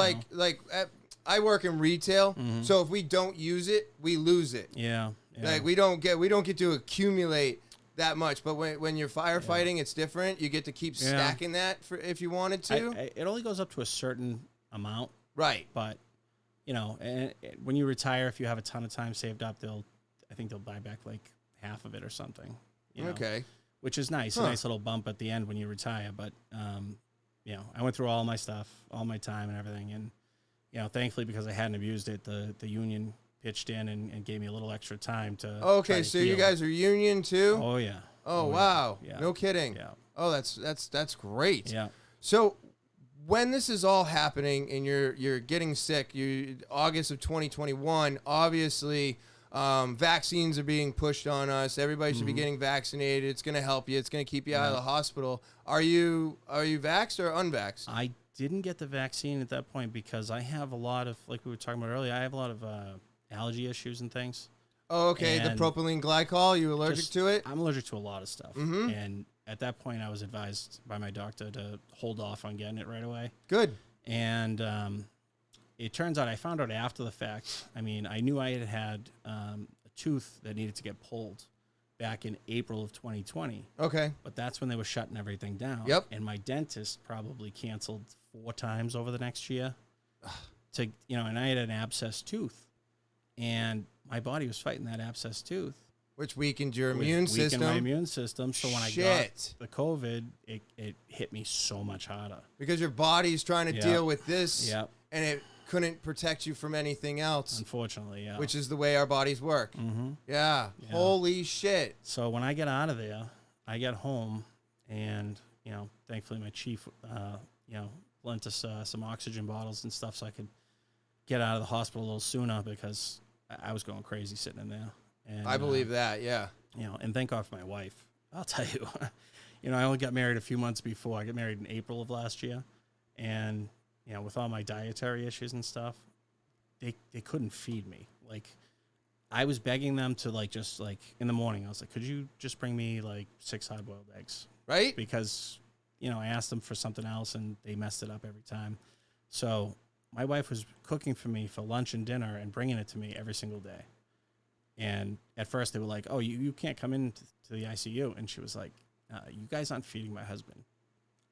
[SPEAKER 1] I work in retail, so if we don't use it, we lose it.
[SPEAKER 2] Yeah.
[SPEAKER 1] Like we don't get to accumulate that much, but when you're firefighting, it's different. You get to keep stacking that for if you wanted to.
[SPEAKER 2] It only goes up to a certain amount,
[SPEAKER 1] right?
[SPEAKER 2] But and when you retire, if you have a ton of time saved up, I think they'll buy back like half of it or something.
[SPEAKER 1] Okay,
[SPEAKER 2] which is nice, a nice little bump at the end when you retire. But I went through all my stuff, all my time and everything, and thankfully because I hadn't abused it, the union pitched in and gave me a little extra time to.
[SPEAKER 1] Okay, so
[SPEAKER 2] heal.
[SPEAKER 1] you guys are union too?
[SPEAKER 2] Oh yeah.
[SPEAKER 1] Oh wow!
[SPEAKER 2] Yeah.
[SPEAKER 1] No kidding.
[SPEAKER 2] Yeah.
[SPEAKER 1] Oh, that's great.
[SPEAKER 2] Yeah.
[SPEAKER 1] So when this is all happening and you're getting sick, August of 2021, obviously vaccines are being pushed on us. Everybody should be getting vaccinated. It's going to help you. It's going to keep you out of the hospital. Are you vaxxed or unvaxxed?
[SPEAKER 2] I didn't get the vaccine at that point because I have a lot of, like we were talking about earlier, I have a lot of allergy issues and things.
[SPEAKER 1] Oh, okay. The
[SPEAKER 2] And
[SPEAKER 1] propylene glycol. You allergic to it?
[SPEAKER 2] I'm allergic to a lot of stuff.
[SPEAKER 1] Mm-hmm.
[SPEAKER 2] And at that point, I was advised by my doctor to hold off on getting it right away.
[SPEAKER 1] Good.
[SPEAKER 2] And it turns out I found out after the fact. I mean, I knew I had a tooth that needed to get pulled back in April of 2020.
[SPEAKER 1] Okay.
[SPEAKER 2] But that's when they were shutting everything down.
[SPEAKER 1] Yep.
[SPEAKER 2] And my dentist probably canceled 4 times over the next year. And I had an abscess tooth. And my body was fighting that abscess tooth.
[SPEAKER 1] Which weakened your immune system.
[SPEAKER 2] Weakened my immune system. So when I got the COVID, it hit me so much harder.
[SPEAKER 1] Because your body's trying to deal with this.
[SPEAKER 2] Yep.
[SPEAKER 1] And it couldn't protect you from anything else.
[SPEAKER 2] Unfortunately, yeah.
[SPEAKER 1] Which is the way our bodies work.
[SPEAKER 2] Mm-hmm.
[SPEAKER 1] Yeah. Holy shit.
[SPEAKER 2] So when I get out of there, I get home, and thankfully my chief, lent us some oxygen bottles and stuff, so I could get out of the hospital a little sooner because I was going crazy sitting in there. And
[SPEAKER 1] I believe that. Yeah.
[SPEAKER 2] And thank God for my wife. I'll tell you, I only got married a few months before. I got married in April of last year, and with all my dietary issues and stuff, they couldn't feed me. Like, I was begging them to just in the morning, I was like, could you just bring me 6 hard-boiled eggs?
[SPEAKER 1] Right?
[SPEAKER 2] Because, I asked them for something else and they messed it up every time. So my wife was cooking for me for lunch and dinner and bringing it to me every single day. And at first they were like, oh, you can't come into the ICU. And she was like, you guys aren't feeding my husband.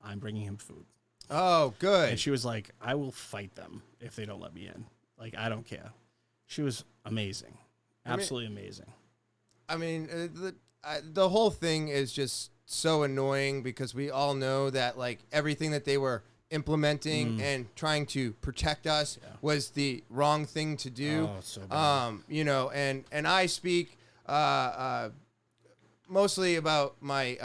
[SPEAKER 2] I'm bringing him food.
[SPEAKER 1] Oh, good.
[SPEAKER 2] And she was like, I will fight them if they don't let me in. I don't care. She was amazing. Absolutely amazing.
[SPEAKER 1] I mean, the whole thing is just so annoying because we all know that everything that they were implementing and trying to protect us was the wrong thing to do.
[SPEAKER 2] Oh, so bad.
[SPEAKER 1] And I speak mostly about my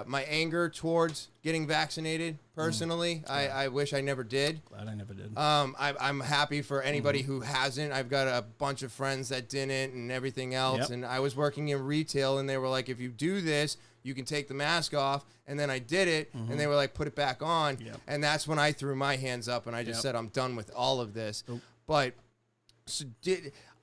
[SPEAKER 1] my anger towards getting vaccinated personally. I wish I never did.
[SPEAKER 2] Glad I never did.
[SPEAKER 1] I'm happy for anybody who hasn't. I've got a bunch of friends that didn't and everything else.
[SPEAKER 2] Yep.
[SPEAKER 1] And I was working in retail and they were like, if you do this, you can take the mask off. And then I did it and they were like, put it back on.
[SPEAKER 2] Yep.
[SPEAKER 1] And that's when I threw my hands up and I just said, I'm done with all of this.
[SPEAKER 2] Nope.
[SPEAKER 1] But so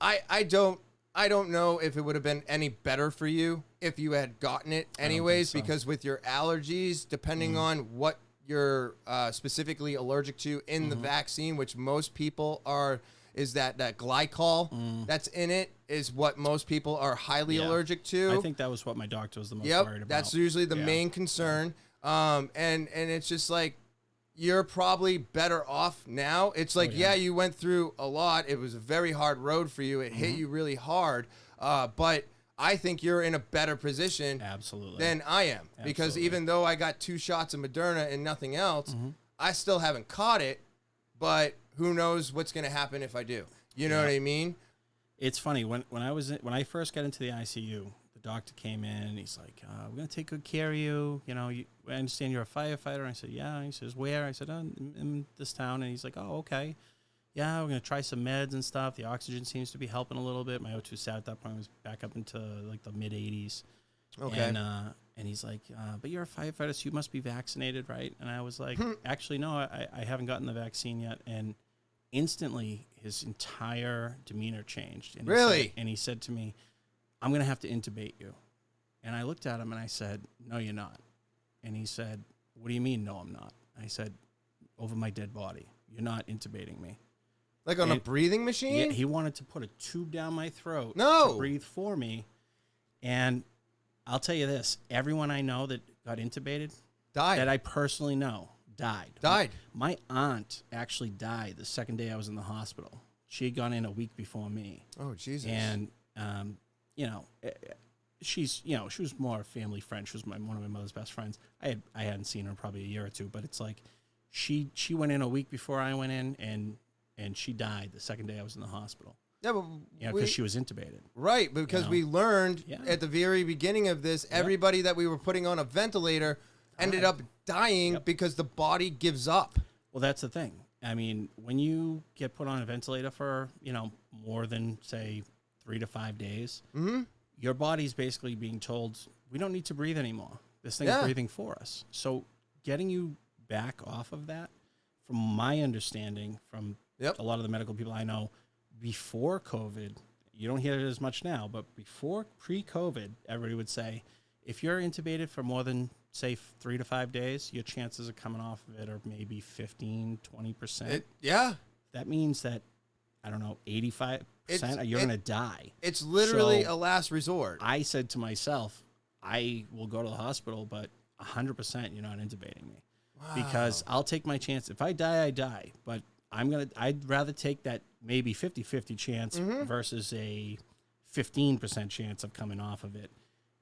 [SPEAKER 1] I don't know if it would have been any better for you if you had gotten it anyways,
[SPEAKER 2] so.
[SPEAKER 1] because with your allergies, depending on what you're specifically allergic to in the vaccine, which most people are, is that glycol that's in it is what most people are highly allergic to.
[SPEAKER 2] I think that was what my doctor was the most worried about.
[SPEAKER 1] That's usually the main concern. And it's just you're probably better off now. It's you went through a lot. It was a very hard road for you. It hit you really hard. But I think you're in a better position than I am. Because even though I got 2 shots of Moderna and nothing else, I still haven't caught it. But who knows what's going to happen if I do? You know what I mean?
[SPEAKER 2] It's funny. When I first got into the ICU, the doctor came in and he's like, we're going to take good care of you. I understand you're a firefighter. I said, yeah. He says, where? I said, in this town. And he's like, oh, okay. Yeah, we're going to try some meds and stuff. The oxygen seems to be helping a little bit. My O2 sat at that point was back up into the mid 80s. Okay. And he's like, but you're a firefighter, so you must be vaccinated, right? And I was like, actually, no, I haven't gotten the vaccine yet. And instantly his entire demeanor changed. And
[SPEAKER 1] really?
[SPEAKER 2] He said to me, I'm going to have to intubate you. And I looked at him and I said, no, you're not. And he said, what do you mean, no, I'm not? I said, over my dead body. You're not intubating me.
[SPEAKER 1] Like on a breathing machine?
[SPEAKER 2] Yeah, he wanted to put a tube down my throat
[SPEAKER 1] to
[SPEAKER 2] breathe for me. And I'll tell you this, everyone I know that got intubated,
[SPEAKER 1] died.
[SPEAKER 2] That I personally know, died. My aunt actually died the second day I was in the hospital. She had gone in a week before me.
[SPEAKER 1] Oh, Jesus.
[SPEAKER 2] And, she was more a family friend. She was one of my mother's best friends. I hadn't seen her in probably a year or two, but it's like she went in a week before I went in, and she died the second day I was in the hospital.
[SPEAKER 1] Yeah, but
[SPEAKER 2] because she was intubated.
[SPEAKER 1] Right, because we learned at the very beginning of this, everybody that we were putting on a ventilator ended up dying because the body gives up.
[SPEAKER 2] Well, that's the thing. I mean, when you get put on a ventilator for, more than, say, 3 to 5 days, your body's basically being told, we don't need to breathe anymore. This thing's breathing for us. So getting you back off of that, from my understanding, from a lot of the medical people I know, before COVID, you don't hear it as much now, but before pre-COVID, everybody would say, if you're intubated for more than, say, 3 to 5 days, your chances of coming off of it are maybe 15, 20%.
[SPEAKER 1] Yeah.
[SPEAKER 2] That means that, I don't know, 85%, you're going to die.
[SPEAKER 1] It's literally
[SPEAKER 2] So
[SPEAKER 1] a last resort.
[SPEAKER 2] I said to myself, I will go to the hospital, but 100% you're not intubating me.
[SPEAKER 1] Wow.
[SPEAKER 2] Because I'll take my chance. If I die, I die. But I'd rather take that maybe 50-50 chance versus a 15% chance of coming off of it.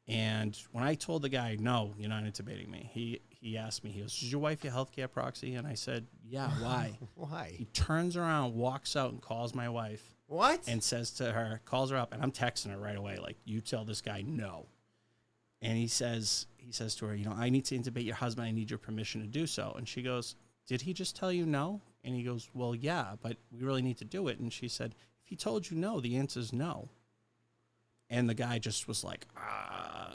[SPEAKER 2] And when I told the guy, no, you're not intubating me, he asked me, he goes, is your wife your healthcare proxy? And I said, yeah, why?
[SPEAKER 1] Why?
[SPEAKER 2] He turns around, walks out, and calls my wife.
[SPEAKER 1] What?
[SPEAKER 2] And says to her, calls her up, and I'm texting her right away, like, you tell this guy no. And he says to her, you know, I need to intubate your husband. I need your permission to do so. And she goes, did he just tell you no? And he goes, well, yeah, but we really need to do it. And she said, if he told you no, the answer is no. And the guy just was like, ah.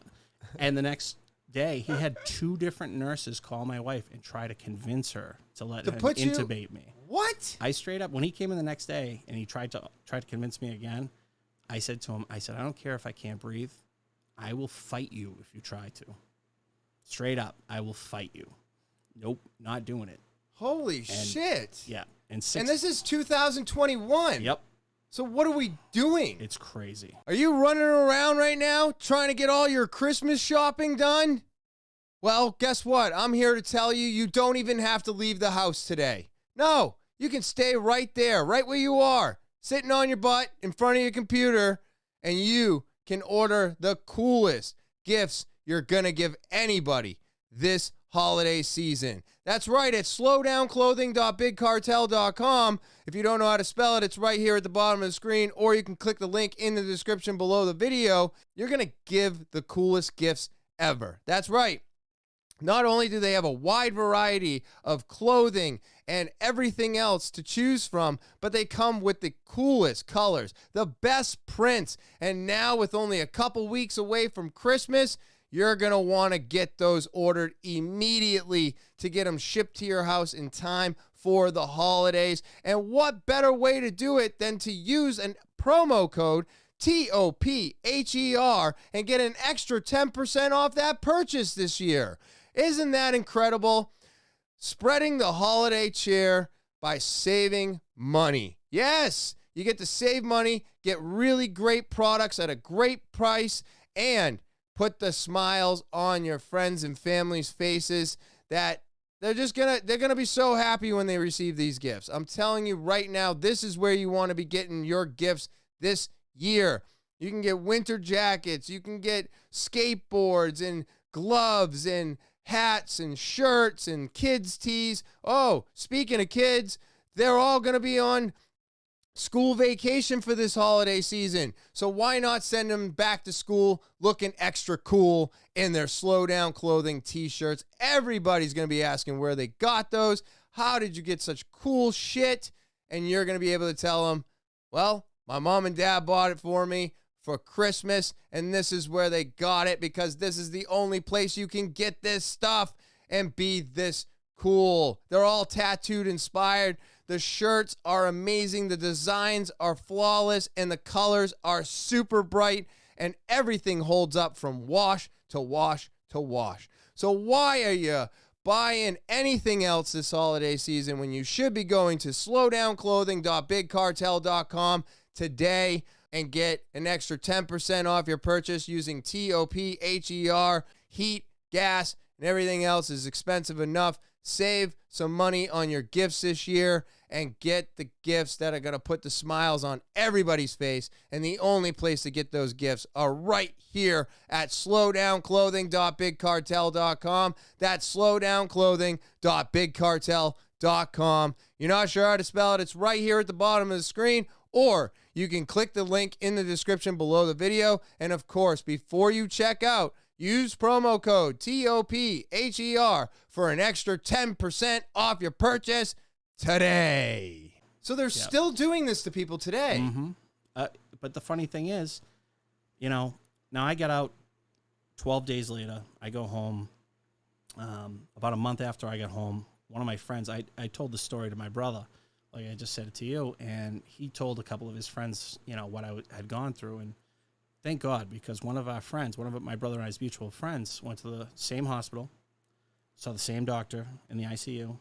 [SPEAKER 2] And the next day, he had 2 different nurses call my wife and try to convince her to let him intubate me.
[SPEAKER 1] What?
[SPEAKER 2] I straight up, when he came in the next day and he tried to convince me again, I said to him, I don't care if I can't breathe. I will fight you if you try to. Straight up, I will fight you. Nope, not doing it.
[SPEAKER 1] Holy shit.
[SPEAKER 2] Yeah. And
[SPEAKER 1] this is 2021.
[SPEAKER 2] Yep.
[SPEAKER 1] So what are we doing?
[SPEAKER 2] It's crazy.
[SPEAKER 1] Are you running around right now trying to get all your Christmas shopping done? Well, guess what? I'm here to tell you, you don't even have to leave the house today. No, you can stay right there, right where you are, sitting on your butt in front of your computer, and you can order the coolest gifts you're going to give anybody this holiday season. That's right, it's slowdownclothing.bigcartel.com. If you don't know how to spell it, it's right here at the bottom of the screen, or you can click the link in the description below the video. You're going to give the coolest gifts ever. That's right. Not only do they have a wide variety of clothing and everything else to choose from, but they come with the coolest colors, the best prints, and now with only a couple weeks away from Christmas, you're going to want to get those ordered immediately to get them shipped to your house in time for the holidays. And what better way to do it than to use a promo code TOPHER and get an extra 10% off that purchase this year. Isn't that incredible? Spreading the holiday cheer by saving money. Yes, you get to save money, get really great products at a great price, and put the smiles on your friends and family's faces that they're gonna be so happy when they receive these gifts. I'm telling you right now, this is where you want to be getting your gifts this year. You can get winter jackets, you can get skateboards and gloves and hats and shirts and kids' tees. Oh, speaking of kids, they're all going to be on school vacation for this holiday season. So why not send them back to school looking extra cool in their Slow Down Clothing t-shirts? Everybody's going to be asking where they got those. How did you get such cool shit? And you're going to be able to tell them, well, my mom and dad bought it for me for Christmas, and this is where they got it because this is the only place you can get this stuff and be this cool. They're all tattooed inspired. The shirts are amazing. The designs are flawless, and the colors are super bright, and everything holds up from wash to wash to wash. So why are you buying anything else this holiday season when you should be going to slowdownclothing.bigcartel.com today and get an extra 10% off your purchase using TOPHER. Heat, gas, and everything else is expensive enough. Save some money on your gifts this year and get the gifts that are going to put the smiles on everybody's face. And the only place to get those gifts are right here at slowdownclothing.bigcartel.com. That's slowdownclothing.bigcartel.com. You're not sure how to spell it? It's right here at the bottom of the screen, or you can click the link in the description below the video. And of course, before you check out, use promo code TOPHER for an extra 10% off your purchase today. So they're still doing this to people today.
[SPEAKER 2] Mm-hmm. But the funny thing is, you know, now I got out 12 days later. I go home. About a month after I got home, one of my friends, I told the story to my brother. like I just said it to you, and he told a couple of his friends, you know, what I had gone through, and thank God, because one of my brother and I's mutual friends, went to the same hospital, saw the same doctor in the ICU,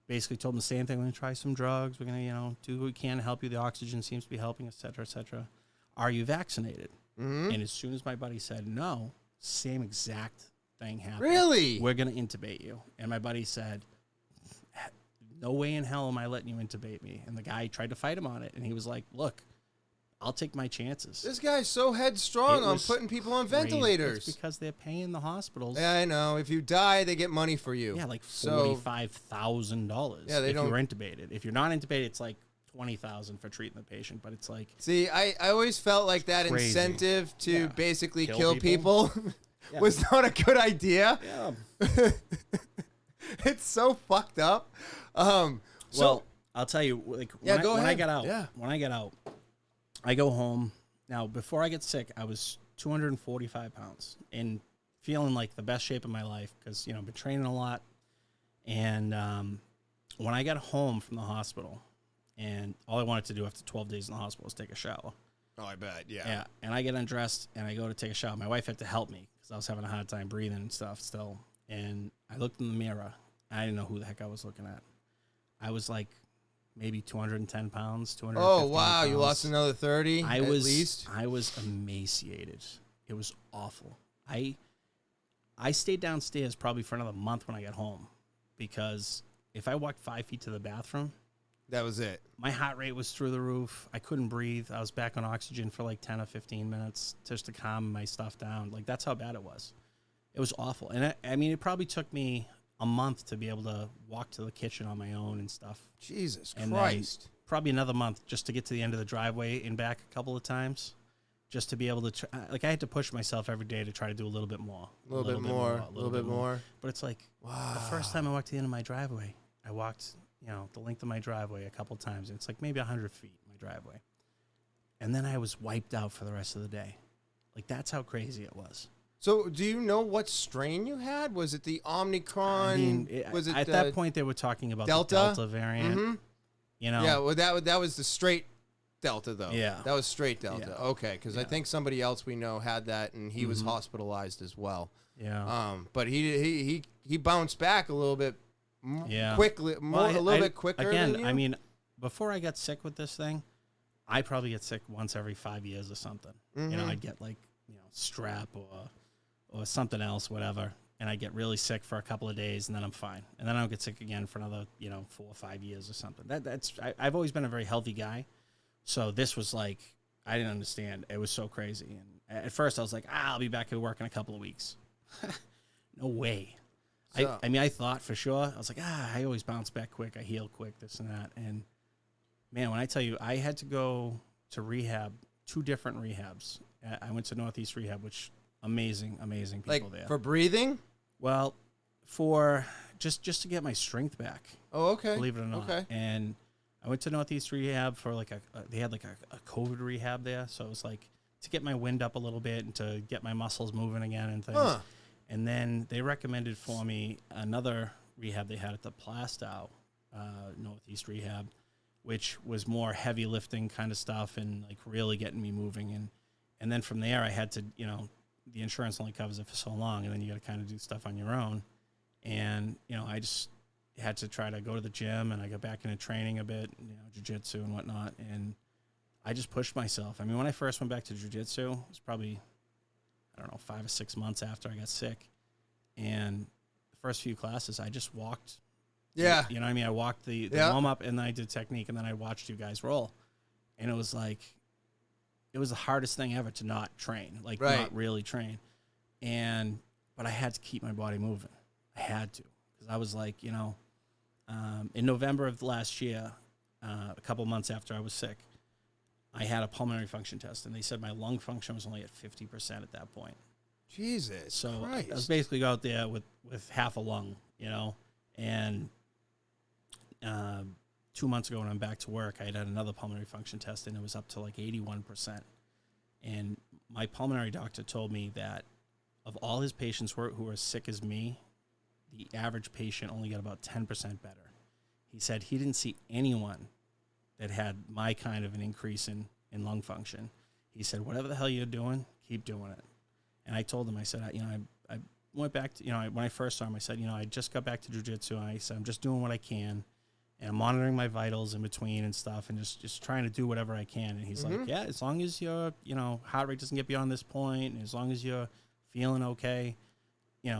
[SPEAKER 2] basically told him the same thing. We're going to try some drugs. We're going to, you know, do what we can to help you. The oxygen seems to be helping, et cetera, et cetera. Are you vaccinated?
[SPEAKER 1] Mm-hmm.
[SPEAKER 2] And as soon as my buddy said no, same exact thing happened.
[SPEAKER 1] Really?
[SPEAKER 2] We're going to intubate you. And my buddy said, no way in hell am I letting you intubate me. And the guy tried to fight him on it. And he was like, look, I'll take my chances.
[SPEAKER 1] This guy's so headstrong on putting people on ventilators.
[SPEAKER 2] It's because they're paying the hospitals.
[SPEAKER 1] Yeah, I know. If you die, they get money for you.
[SPEAKER 2] Yeah, like $45,000.
[SPEAKER 1] Yeah, if you're
[SPEAKER 2] intubated. If you're not intubated, it's like $20,000 for treating the patient. But it's like,
[SPEAKER 1] see, I always felt like that
[SPEAKER 2] crazy.
[SPEAKER 1] Incentive to basically kill
[SPEAKER 2] people.
[SPEAKER 1] was not a good idea.
[SPEAKER 2] yeah.
[SPEAKER 1] It's so fucked up.
[SPEAKER 2] Well, I'll tell you, like, when I get out, I go home. Now, before I get sick, I was 245 pounds and feeling like the best shape of my life because, you know, I've been training a lot. And when I got home from the hospital, and all I wanted to do after 12 days in the hospital was take a shower.
[SPEAKER 1] Oh, I bet,
[SPEAKER 2] Yeah, and I get undressed, and I go to take a shower. My wife had to help me because I was having a hard time breathing and stuff still. And I looked in the mirror. I didn't know who the heck I was looking at. I was like maybe 210 pounds, 250
[SPEAKER 1] Oh, wow.
[SPEAKER 2] pounds.
[SPEAKER 1] You lost another 30 at least?
[SPEAKER 2] I was emaciated. It was awful. I stayed downstairs probably for another month when I got home because if I walked 5 feet to the bathroom,
[SPEAKER 1] that was it.
[SPEAKER 2] my heart rate was through the roof. I couldn't breathe. I was back on oxygen for like 10 or 15 minutes just to calm my stuff down. Like, that's how bad it was. It was awful. And I mean, it probably took me a month to be able to walk to the kitchen on my own and stuff.
[SPEAKER 1] Jesus
[SPEAKER 2] and
[SPEAKER 1] Christ.
[SPEAKER 2] Probably another month just to get to the end of the driveway and back a couple of times just to be able to, I had to push myself every day to try to do a little bit more.
[SPEAKER 1] A little bit more.
[SPEAKER 2] But it's like,
[SPEAKER 1] wow.
[SPEAKER 2] The first time I walked to the end of my driveway, I walked, you know, the length of my driveway a couple times. And it's like maybe 100 feet, my driveway. And then I was wiped out for the rest of the day. Like, that's how crazy it was.
[SPEAKER 1] So, do you know what strain you had? Was it the Omicron?
[SPEAKER 2] I mean,
[SPEAKER 1] was it
[SPEAKER 2] at that point they were talking about
[SPEAKER 1] Delta?
[SPEAKER 2] the Delta variant?
[SPEAKER 1] Mm-hmm.
[SPEAKER 2] You know,
[SPEAKER 1] yeah. Well, that was the straight Delta, though.
[SPEAKER 2] Yeah,
[SPEAKER 1] that was straight Delta.
[SPEAKER 2] Yeah.
[SPEAKER 1] Okay, because I think somebody else we know had that, and he was hospitalized as well.
[SPEAKER 2] Yeah.
[SPEAKER 1] But he bounced back a little bit. Quickly, a little bit quicker.
[SPEAKER 2] Again,
[SPEAKER 1] than you?
[SPEAKER 2] I mean, before I got sick with this thing, I probably get sick once every 5 years or something. You know, I'd get like, you know, strep or something else, whatever. And I get really sick for a couple of days, and then I'm fine. And then I don't get sick again for another, you know, 4 or 5 years or something. I've always been a very healthy guy. So this was like, I didn't understand. It was so crazy. And at first I was like, I'll be back at work in a couple of weeks. No way. So, I mean, I thought for sure. I was like, I always bounce back quick. I heal quick, this and that. And, man, when I tell you, I had to go to rehab, 2 different rehabs. I went to Northeast Rehab, which amazing people
[SPEAKER 1] like
[SPEAKER 2] there.
[SPEAKER 1] For breathing?
[SPEAKER 2] Well, for just to get my strength back.
[SPEAKER 1] Oh, okay.
[SPEAKER 2] Believe it or not.
[SPEAKER 1] Okay.
[SPEAKER 2] And I went to Northeast Rehab for like they had like a COVID rehab there. So it was like to get my wind up a little bit and to get my muscles moving again and things.
[SPEAKER 1] Huh.
[SPEAKER 2] And then they recommended for me another rehab they had at the Plastow, Northeast Rehab, which was more heavy lifting kind of stuff and like really getting me moving. And then from there I had to, you know, the insurance only covers it for so long, and then you got to kind of do stuff on your own. And, you know, I just had to try to go to the gym, and I got back into training a bit, you know, jiu-jitsu and whatnot. And I just pushed myself. I mean, when I first went back to jiu-jitsu, it was probably, I don't know, 5 or 6 months after I got sick. And the first few classes, I just walked.
[SPEAKER 1] Yeah.
[SPEAKER 2] You know what I mean? I walked the warm-up, and then I did technique, and then I watched you guys roll. And it was like, it was the hardest thing ever to not train, like not really train. But I had to keep my body moving. I had to, because I was like, you know, in November of last year, a couple months after I was sick, I had a pulmonary function test, and they said my lung function was only at 50% at that point.
[SPEAKER 1] Jesus
[SPEAKER 2] so
[SPEAKER 1] Christ.
[SPEAKER 2] I was basically out there with half a lung, you know, and 2 months ago when I'm back to work, I had another pulmonary function test, and it was up to like 81%. And my pulmonary doctor told me that of all his patients who are as sick as me, the average patient only got about 10% better. he said he didn't see anyone that had my kind of an increase in lung function. He said, whatever the hell you're doing, keep doing it. And I told him, I said, I went back to, when I first saw him, I said, I just got back to jiu-jitsu. And I said, I'm just doing what I can. And I'm monitoring my vitals in between and stuff and just trying to do whatever I can. And he's like, yeah, as long as your, heart rate doesn't get beyond this point, and as long as you're feeling okay,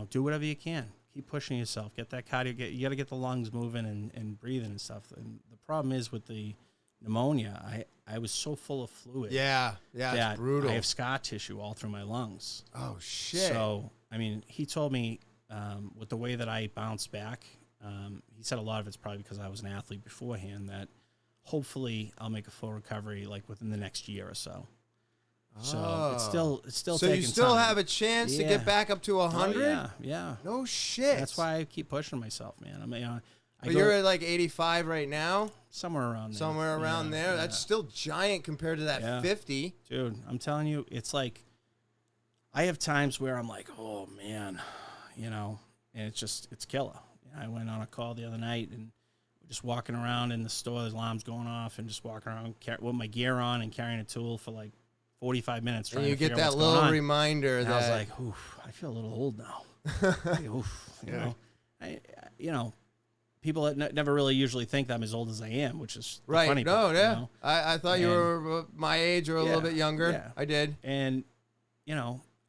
[SPEAKER 2] do whatever you can. Keep pushing yourself. Get that cardio. You got to get the lungs moving and breathing and stuff. And the problem is with the pneumonia, I was so full of fluid.
[SPEAKER 1] Yeah, it's brutal.
[SPEAKER 2] I have scar tissue all through my lungs.
[SPEAKER 1] Oh, shit.
[SPEAKER 2] So, he told me with the way that I bounced back, he said a lot of it's probably because I was an athlete beforehand, that hopefully I'll make a full recovery like within the next year or so. So it's still
[SPEAKER 1] so
[SPEAKER 2] taking
[SPEAKER 1] you still
[SPEAKER 2] time.
[SPEAKER 1] have a chance to get back up to 100?
[SPEAKER 2] Oh, yeah.
[SPEAKER 1] No shit.
[SPEAKER 2] That's why I keep pushing myself, man.
[SPEAKER 1] But you're at like 85 right now?
[SPEAKER 2] Somewhere around there.
[SPEAKER 1] Somewhere around there? Yeah. That's still giant compared to that 50.
[SPEAKER 2] Dude, I'm telling you, it's like, I have times where I'm like, oh, man, and it's killer. I went on a call the other night and just walking around in the store, the alarm's going off, and just walking around with my gear on and carrying a tool for like 45 minutes trying
[SPEAKER 1] and you
[SPEAKER 2] to figure
[SPEAKER 1] get that little reminder
[SPEAKER 2] and
[SPEAKER 1] that
[SPEAKER 2] I was like, oof, I feel a little old now. People that never really usually think that I'm as old as I am, which is
[SPEAKER 1] right.
[SPEAKER 2] Funny
[SPEAKER 1] No,
[SPEAKER 2] part,
[SPEAKER 1] yeah. I thought you were my age or a little bit younger.
[SPEAKER 2] Yeah.
[SPEAKER 1] I did.
[SPEAKER 2] And,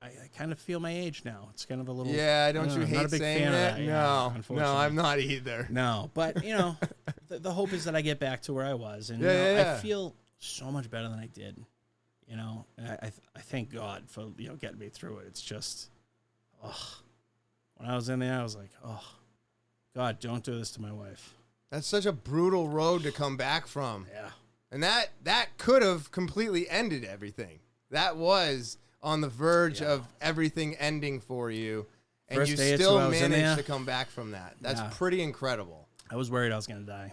[SPEAKER 2] I kind of feel my age now. It's kind of a little...
[SPEAKER 1] Yeah, don't you hate
[SPEAKER 2] not a big
[SPEAKER 1] saying
[SPEAKER 2] fan
[SPEAKER 1] that?
[SPEAKER 2] of that,
[SPEAKER 1] No,
[SPEAKER 2] unfortunately.
[SPEAKER 1] no, I'm not either.
[SPEAKER 2] No, but, the hope is that I get back to where I was. And I feel so much better than I did. And I thank God for, getting me through it. It's just, when I was in there, I was like, God, don't do this to my wife.
[SPEAKER 1] That's such a brutal road to come back from.
[SPEAKER 2] Yeah.
[SPEAKER 1] And that could have completely ended everything. That was on the verge of everything ending for you. And
[SPEAKER 2] First
[SPEAKER 1] you
[SPEAKER 2] day or
[SPEAKER 1] still
[SPEAKER 2] two I was in
[SPEAKER 1] managed
[SPEAKER 2] there.
[SPEAKER 1] to come back from that. That's pretty incredible.
[SPEAKER 2] I was worried I was going to die.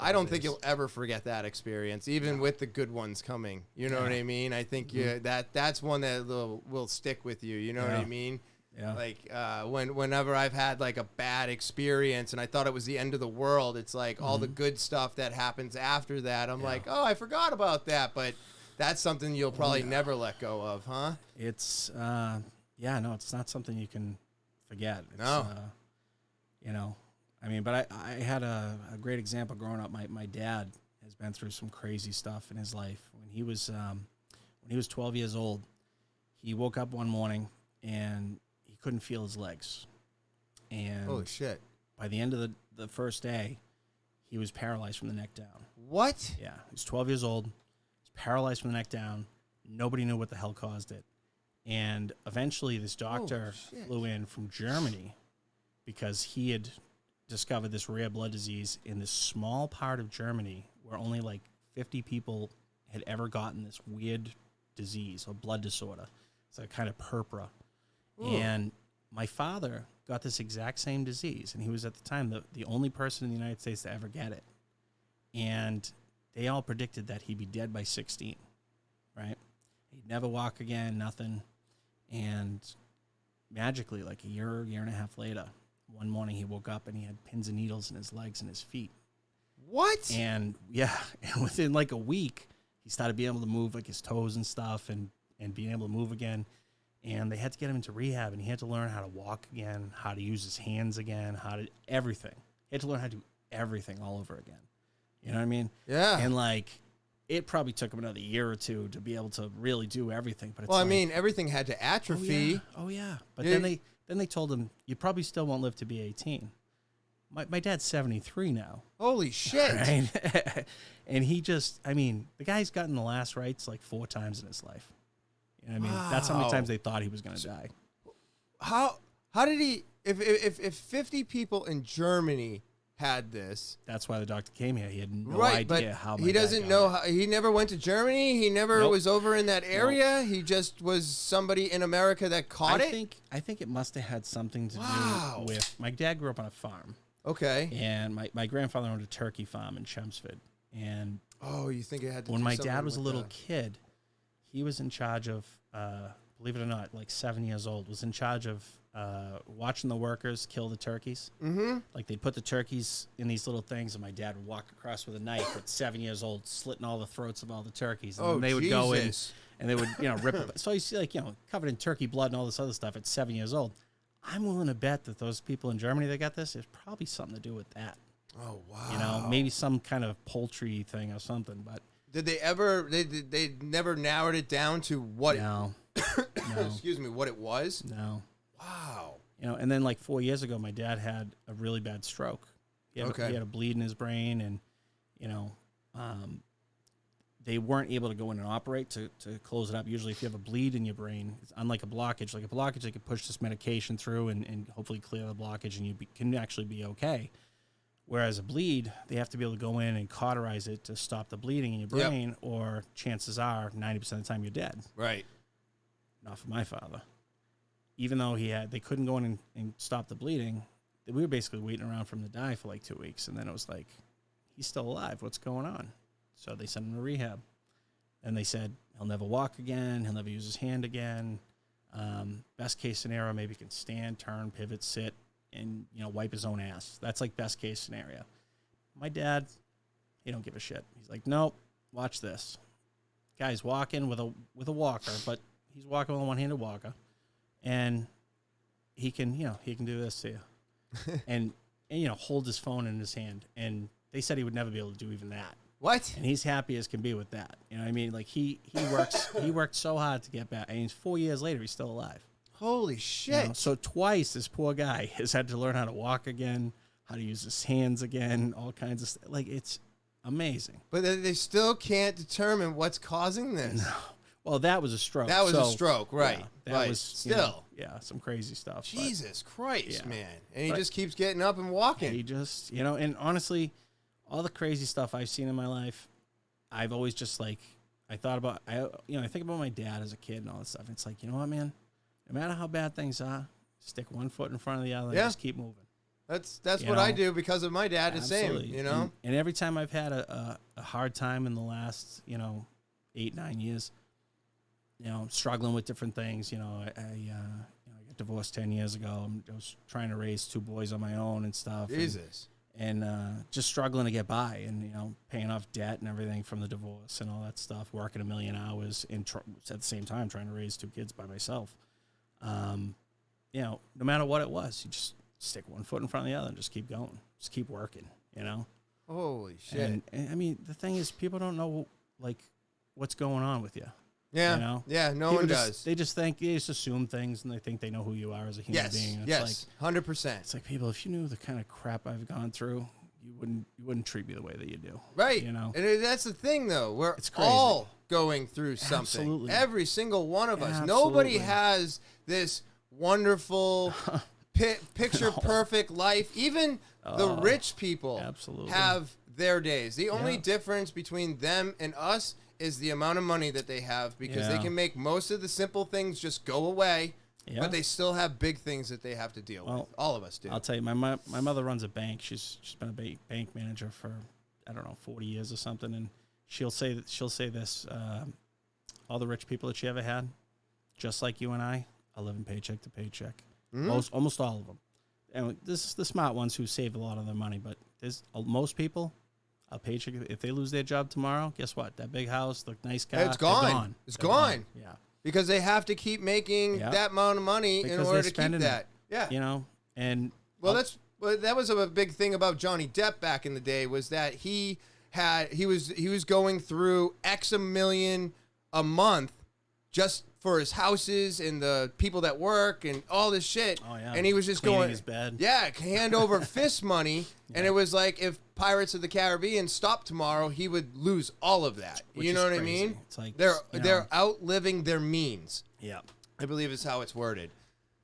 [SPEAKER 1] I don't think you'll ever forget that experience, even with the good ones coming. You know what I mean? I think that's one that will stick with you. You know what I mean?
[SPEAKER 2] Yeah.
[SPEAKER 1] Like whenever I've had like a bad experience and I thought it was the end of the world, it's like all the good stuff that happens after that. I'm like, oh, I forgot about that. But that's something you'll probably never let go of, huh?
[SPEAKER 2] It's, it's not something you can forget. It's,
[SPEAKER 1] No.
[SPEAKER 2] But I had a great example growing up. My dad has been through some crazy stuff in his life. When he was 12 years old, he woke up one morning and he couldn't feel his legs. And
[SPEAKER 1] holy shit.
[SPEAKER 2] By the end of the first day, he was paralyzed from the neck down.
[SPEAKER 1] What?
[SPEAKER 2] Yeah. He was 12 years old. He's paralyzed from the neck down. Nobody knew what the hell caused it. And eventually this doctor flew in from Germany because he had discovered this rare blood disease in this small part of Germany where only like 50 people had ever gotten this weird disease or blood disorder. It's a kind of purpura. Ooh. And my father got this exact same disease, and he was at the time the only person in the United States to ever get it. And they all predicted that he'd be dead by 16, right? He'd never walk again, nothing. And magically, like a year and a half later, one morning he woke up and he had pins and needles in his legs and his feet.
[SPEAKER 1] What?
[SPEAKER 2] And and within like a week, he started being able to move like his toes and stuff and being able to move again. And they had to get him into rehab, and he had to learn how to walk again, how to use his hands again, everything. He had to learn how to do everything all over again. You know what I mean?
[SPEAKER 1] Yeah.
[SPEAKER 2] And like, it probably took him another year or two to be able to really do everything. But it's
[SPEAKER 1] everything had to atrophy.
[SPEAKER 2] Oh yeah. But then they told him, you probably still won't live to be 18. My dad's 73 now.
[SPEAKER 1] Holy shit.
[SPEAKER 2] Right? And he just, the guy's gotten the last rites like 4 times in his life. You know what I mean? That's how many times they thought he was going to die.
[SPEAKER 1] How did he, if 50 people in Germany had this.
[SPEAKER 2] That's why the doctor came here. He had no
[SPEAKER 1] idea
[SPEAKER 2] but how
[SPEAKER 1] he doesn't know how, he never went to Germany. He never was over in that area. He just was somebody in America that caught it.
[SPEAKER 2] I think it must have had something to do with, my dad grew up on a farm.
[SPEAKER 1] Okay.
[SPEAKER 2] And my grandfather owned a turkey farm in Chelmsford. And
[SPEAKER 1] you think it had to
[SPEAKER 2] when my dad was a little kid, he was in charge of, believe it or not, like 7 years old, was in charge of watching the workers kill the turkeys.
[SPEAKER 1] Mm-hmm.
[SPEAKER 2] Like they'd put the turkeys in these little things, and my dad would walk across with a knife at 7 years old, slitting all the throats of all the turkeys. And then they would go in and they would, rip it. So you see, like, covered in turkey blood and all this other stuff at 7 years old. I'm willing to bet that those people in Germany that got this, there's probably something to do with that.
[SPEAKER 1] Oh, wow.
[SPEAKER 2] Maybe some kind of poultry thing or something, but.
[SPEAKER 1] Did they ever, they never narrowed it down to what
[SPEAKER 2] No.
[SPEAKER 1] excuse me, what it was?
[SPEAKER 2] No.
[SPEAKER 1] Wow.
[SPEAKER 2] And then like 4 years ago, my dad had a really bad stroke. He had a bleed in his brain, and, they weren't able to go in and operate to close it up. Usually if you have a bleed in your brain, it's unlike a blockage. Like a blockage, they can push this medication through and hopefully clear the blockage, and you can actually be okay. Whereas a bleed, they have to be able to go in and cauterize it to stop the bleeding in your brain, or chances are 90% of the time you're dead.
[SPEAKER 1] Right.
[SPEAKER 2] Not for my father. Even though they couldn't go in and stop the bleeding, we were basically waiting around for him to die for like 2 weeks. And then it was like, he's still alive. What's going on? So they sent him to rehab. And they said, he'll never walk again. He'll never use his hand again. Best case scenario, maybe he can stand, turn, pivot, sit, and, wipe his own ass. That's like best case scenario. My dad, he don't give a shit. He's like, nope, watch this. Guy's walking with a walker, but he's walking with a one-handed walker. And he can do this to you. and hold his phone in his hand. And they said he would never be able to do even that.
[SPEAKER 1] What?
[SPEAKER 2] And he's happy as can be with that. You know what I mean? Like he worked so hard to get back. And 4 years later, he's still alive.
[SPEAKER 1] Holy shit.
[SPEAKER 2] So twice this poor guy has had to learn how to walk again, how to use his hands again, all kinds of stuff. Like, it's amazing.
[SPEAKER 1] But they still can't determine what's causing this.
[SPEAKER 2] No. Well, that was a stroke.
[SPEAKER 1] That was a stroke, right.
[SPEAKER 2] Yeah,
[SPEAKER 1] that
[SPEAKER 2] was
[SPEAKER 1] still.
[SPEAKER 2] Some crazy stuff.
[SPEAKER 1] Jesus Christ,
[SPEAKER 2] yeah.
[SPEAKER 1] man. And he just keeps getting up and walking.
[SPEAKER 2] He just, and honestly, all the crazy stuff I've seen in my life, I've always just I think about my dad as a kid and all that stuff. It's like, you know what, man? No matter how bad things are, stick one foot in front of the other and just keep moving.
[SPEAKER 1] That's what I do because of my dad. The
[SPEAKER 2] Absolutely.
[SPEAKER 1] same,
[SPEAKER 2] And every time I've had a hard time in the last, 8-9 years, struggling with different things, I got divorced 10 years ago. I was trying to raise 2 boys on my own and stuff.
[SPEAKER 1] Jesus.
[SPEAKER 2] And just struggling to get by and, paying off debt and everything from the divorce and all that stuff, working 1 million hours and at the same time trying to raise 2 kids by myself. No matter what it was, you just stick one foot in front of the other and just keep going. Just keep working,
[SPEAKER 1] Holy shit.
[SPEAKER 2] And I mean, the thing is, people don't know, what's going on with you.
[SPEAKER 1] Yeah. Yeah, no one does.
[SPEAKER 2] They just assume things, and they think they know who you are as a human being.
[SPEAKER 1] It's 100%.
[SPEAKER 2] It's like, people, if you knew the kind of crap I've gone through, you wouldn't treat me the way that you do.
[SPEAKER 1] Right. And that's the thing, though. We're all going through something.
[SPEAKER 2] Absolutely.
[SPEAKER 1] Every single one of us.
[SPEAKER 2] Absolutely.
[SPEAKER 1] Nobody has this wonderful, picture-perfect life. Even the rich people have their days. The only difference between them and us is the amount of money that they have, because they can make most of the simple things just go away, but they still have big things that they have to deal with. All of us do.
[SPEAKER 2] I'll tell you, my mother runs a bank. She's been a bank manager for, 40 years or something, and she'll say this, all the rich people that she ever had, just like you and I, are living paycheck to paycheck. Almost all of them. And this is the smart ones who save a lot of their money, but there's most people, a paycheck. If they lose their job tomorrow, guess what? That big house, the nice car,
[SPEAKER 1] it's gone. It's gone.
[SPEAKER 2] Yeah,
[SPEAKER 1] because they have to keep making that amount of money in order to keep that.
[SPEAKER 2] Yeah, and
[SPEAKER 1] that was a big thing about Johnny Depp back in the day, was that he was going through X a million a month just for his houses and the people that work and all this shit.
[SPEAKER 2] Oh, yeah.
[SPEAKER 1] And he was just
[SPEAKER 2] Cleaning
[SPEAKER 1] going
[SPEAKER 2] his bed.
[SPEAKER 1] Yeah, hand over fist money. And it was like, if Pirates of the Caribbean stopped tomorrow, he would lose all of that. You know what I mean?
[SPEAKER 2] It's like
[SPEAKER 1] they're outliving their means.
[SPEAKER 2] Yeah.
[SPEAKER 1] I believe is how it's worded.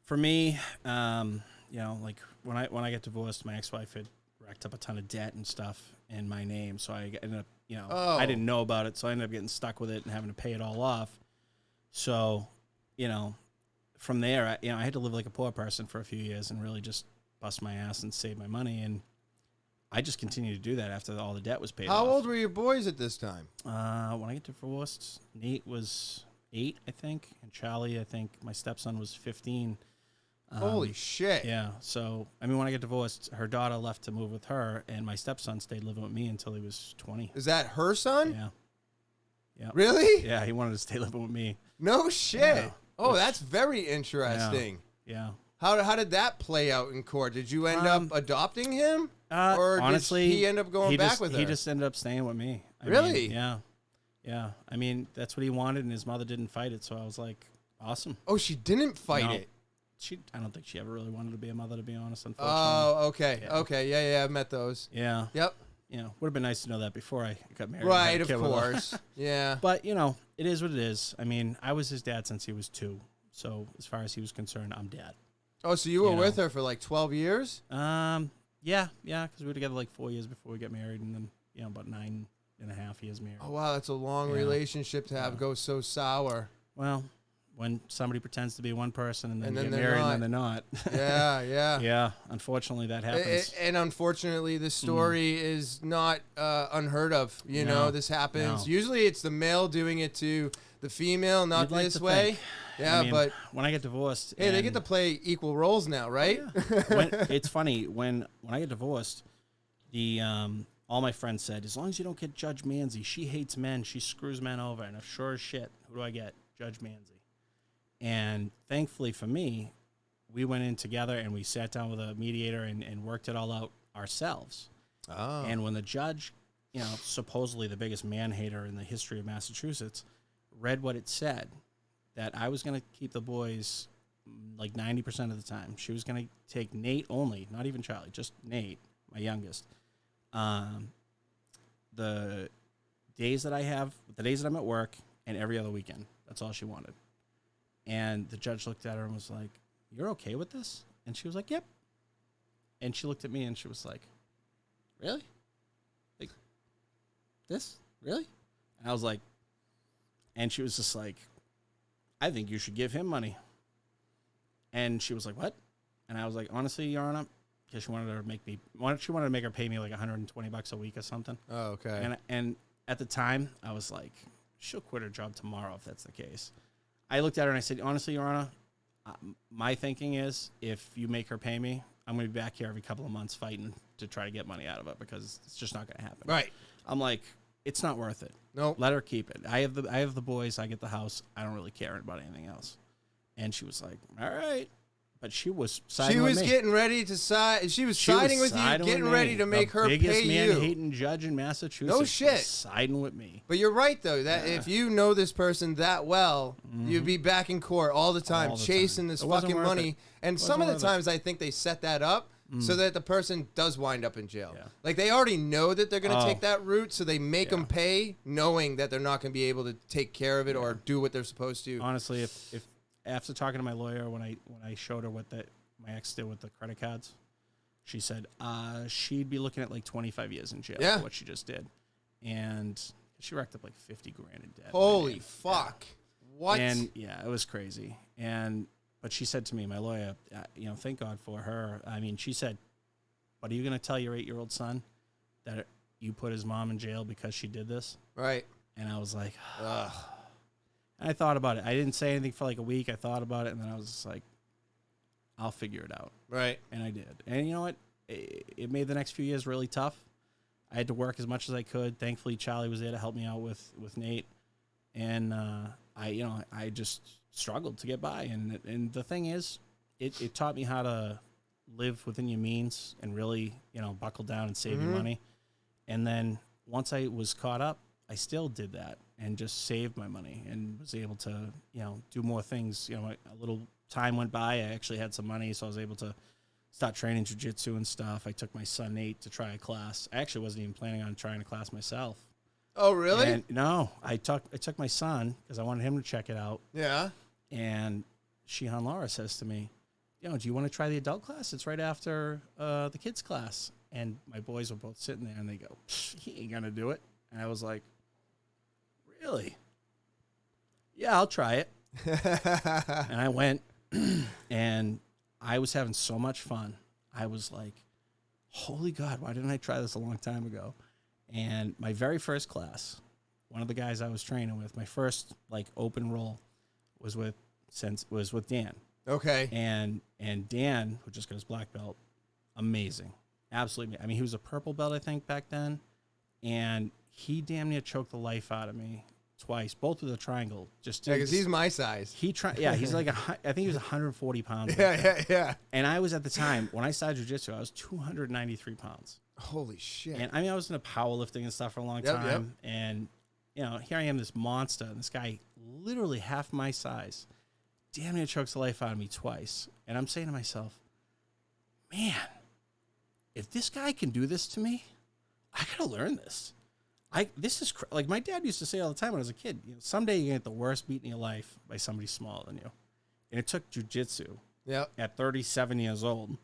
[SPEAKER 2] For me, like when I got divorced, my ex-wife had racked up a ton of debt and stuff in my name, so I ended up, I didn't know about it, so I ended up getting stuck with it and having to pay it all off. So, from there, I had to live like a poor person for a few years and really just bust my ass and save my money, and I just continued to do that after all the debt was paid off.
[SPEAKER 1] How old were your boys at this time?
[SPEAKER 2] When I got divorced, Nate was 8, I think, and Charlie, I think my stepson was 15.
[SPEAKER 1] Holy shit.
[SPEAKER 2] Yeah. So, I mean, when I get divorced, her daughter left to move with her, and my stepson stayed living with me until he was 20.
[SPEAKER 1] Is that her son?
[SPEAKER 2] Yeah. Yeah.
[SPEAKER 1] Really?
[SPEAKER 2] Yeah, he wanted to stay living with me.
[SPEAKER 1] No shit.
[SPEAKER 2] Yeah.
[SPEAKER 1] Oh, that's very interesting.
[SPEAKER 2] Yeah.
[SPEAKER 1] How did that play out in court? Did you end up adopting him? Or
[SPEAKER 2] honestly,
[SPEAKER 1] did he end up going back with her?
[SPEAKER 2] He just ended up staying with me.
[SPEAKER 1] Really?
[SPEAKER 2] Mean, yeah. Yeah. I mean, that's what he wanted, and his mother didn't fight it, so I was like, awesome.
[SPEAKER 1] Oh, she didn't fight it.
[SPEAKER 2] I don't think she ever really wanted to be a mother, to be honest, unfortunately.
[SPEAKER 1] Oh, okay.
[SPEAKER 2] Yeah.
[SPEAKER 1] Okay. Yeah, I've met those.
[SPEAKER 2] Yeah.
[SPEAKER 1] Yep.
[SPEAKER 2] You know, would have been nice to know that before I got married.
[SPEAKER 1] Right, of course. Yeah.
[SPEAKER 2] But, you know, it is what it is. I mean, I was his dad since he was 2. So as far as he was concerned, I'm dad.
[SPEAKER 1] Oh, so you were with her for like 12 years?
[SPEAKER 2] Yeah, because we were together like 4 years before we got married, and then, you know, about 9.5 years married.
[SPEAKER 1] Oh, wow, that's a long relationship to have go so sour.
[SPEAKER 2] Well, when somebody pretends to be one person and then
[SPEAKER 1] And then
[SPEAKER 2] get
[SPEAKER 1] they're
[SPEAKER 2] married
[SPEAKER 1] not.
[SPEAKER 2] and then they're not.
[SPEAKER 1] Yeah.
[SPEAKER 2] Yeah, unfortunately that happens.
[SPEAKER 1] And unfortunately, this story is not unheard of. You know, this happens.
[SPEAKER 2] No.
[SPEAKER 1] Usually it's the male doing it to the female, not
[SPEAKER 2] You'd like
[SPEAKER 1] this
[SPEAKER 2] to
[SPEAKER 1] way.
[SPEAKER 2] think.
[SPEAKER 1] Yeah,
[SPEAKER 2] I mean,
[SPEAKER 1] but
[SPEAKER 2] when I get divorced,
[SPEAKER 1] hey, they get to play equal roles now, right?
[SPEAKER 2] It's funny when I get divorced, the all my friends said, as long as you don't get Judge Manzi, she hates men, she screws men over, and sure as shit, who do I get? Judge Manzi. And thankfully for me, we went in together and we sat down with a mediator and worked it all out ourselves.
[SPEAKER 1] Oh.
[SPEAKER 2] And when the judge, you know, supposedly the biggest man hater in the history of Massachusetts, read what it said, that I was going to keep the boys like 90% of the time. She was going to take Nate only, not even Charlie, just Nate, my youngest. The days that I'm at work and every other weekend. That's all she wanted. And the judge looked at her and was like, "You're okay with this?" And she was like, "Yep." And she looked at me and she was like, "Really? Like, this? Really?" And I was like, and she was just like, "I think you should give him money." And she was like, "What?" And I was like, "Honestly, Your Honor," because she wanted to make her pay me like $120 a week or something.
[SPEAKER 1] Oh, okay.
[SPEAKER 2] And at the time, I was like, she'll quit her job tomorrow if that's the case. I looked at her and I said, "Honestly, Your Honor, my thinking is if you make her pay me, I'm going to be back here every couple of months fighting to try to get money out of it because it's just not going to happen."
[SPEAKER 1] Right.
[SPEAKER 2] I'm like, it's not worth it.
[SPEAKER 1] Nope.
[SPEAKER 2] Let her keep it. I have the boys. I get the house. I don't really care about anything else. And she was like, "All right." But she was siding with me.
[SPEAKER 1] Getting ready to side. She was siding with you, getting ready to make her pay you.
[SPEAKER 2] The biggest man-hating judge in Massachusetts.
[SPEAKER 1] No shit.
[SPEAKER 2] Was siding with me.
[SPEAKER 1] But you're right, though, that if you know this person that well, you'd be back in court all the time,
[SPEAKER 2] All the
[SPEAKER 1] chasing
[SPEAKER 2] time.
[SPEAKER 1] this
[SPEAKER 2] It wasn't
[SPEAKER 1] fucking
[SPEAKER 2] worth
[SPEAKER 1] money.
[SPEAKER 2] it.
[SPEAKER 1] And some of the times I think they set that up so that the person does wind up in jail.
[SPEAKER 2] Yeah.
[SPEAKER 1] Like, they already know that they're going to
[SPEAKER 2] Oh.
[SPEAKER 1] take that route, so they make them pay knowing that they're not going to be able to take care of it or do what they're supposed to.
[SPEAKER 2] Honestly, if after talking to my lawyer, when I showed her what my ex did with the credit cards, she said she'd be looking at like 25 years in jail for what she just did. And she racked up like 50 grand in debt.
[SPEAKER 1] Holy fuck. What?
[SPEAKER 2] And yeah, it was crazy. But she said to me, my lawyer, you know, thank God for her. I mean, she said, "But are you going to tell your 8-year-old son that you put his mom in jail because she did this?"
[SPEAKER 1] Right.
[SPEAKER 2] And I was like, ugh. And I thought about it. I didn't say anything for like a week. I thought about it, and then I was just like, I'll figure it out.
[SPEAKER 1] Right.
[SPEAKER 2] And I did. And you know what? It made the next few years really tough. I had to work as much as I could. Thankfully, Charlie was there to help me out with Nate. And I just struggled to get by. And the thing is, it taught me how to live within your means and really, you know, buckle down and save your money. And then once I was caught up, I still did that and just saved my money and was able to, you know, do more things. You know, a little time went by. I actually had some money, so I was able to start training jiu-jitsu and stuff. I took my son Nate to try a class. I actually wasn't even planning on trying a class myself.
[SPEAKER 1] Oh, really?
[SPEAKER 2] And no, I took my son because I wanted him to check it out.
[SPEAKER 1] Yeah.
[SPEAKER 2] And Shihan Laura says to me, "You know, do you want to try the adult class? It's right after the kids class." And my boys were both sitting there, and they go, "He ain't gonna do it." And I was like, "Really? Yeah, I'll try it." And I went, and I was having so much fun. I was like, holy God, why didn't I try this a long time ago? And my very first class, one of the guys I was training with, my first like open roll was with Dan.
[SPEAKER 1] Okay.
[SPEAKER 2] And Dan, who just got his black belt, amazing. Absolutely. I mean, he was a purple belt, I think, back then. And he damn near choked the life out of me twice, both with a triangle. Just
[SPEAKER 1] Yeah, because he's my size.
[SPEAKER 2] He's like, I think he was 140 pounds.
[SPEAKER 1] Yeah.
[SPEAKER 2] And I was at the time, when I started jiu-jitsu, I was 293 pounds.
[SPEAKER 1] Holy shit.
[SPEAKER 2] And I mean, I was into powerlifting and stuff for a long time. And, you know, here I am, this monster, and this guy literally half my size damn near chokes the life out of me twice. And I'm saying to myself, man, if this guy can do this to me, I gotta learn this. This is like my dad used to say all the time when I was a kid. You know, someday you're gonna get the worst beat in your life by somebody smaller than you. And it took jiu-jitsu at 37 years old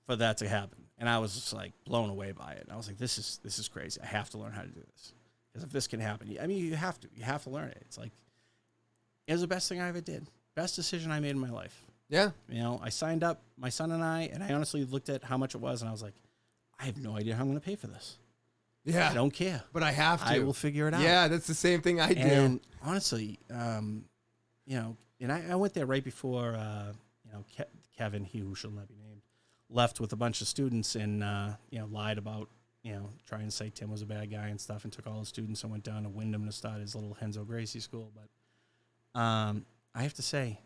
[SPEAKER 2] for that to happen. And I was just like blown away by it. And I was like, this is crazy. I have to learn how to do this. Because if this can happen, I mean, you have to learn it. It's like, it was the best thing I ever did. Best decision I made in my life.
[SPEAKER 1] Yeah.
[SPEAKER 2] You know, I signed up, my son and I honestly looked at how much it was, and I was like, I have no idea how I'm going to pay for this.
[SPEAKER 1] Yeah.
[SPEAKER 2] I don't care.
[SPEAKER 1] But I have to.
[SPEAKER 2] I will figure it out.
[SPEAKER 1] Yeah, that's the same thing I do.
[SPEAKER 2] And honestly, you know, and I went there right before, you know, Kevin, he who shall not be named, left with a bunch of students and, you know, lied about, you know, trying to say Tim was a bad guy and stuff, and took all the students and went down to Wyndham to start his little Henzo Gracie school. But I have to say,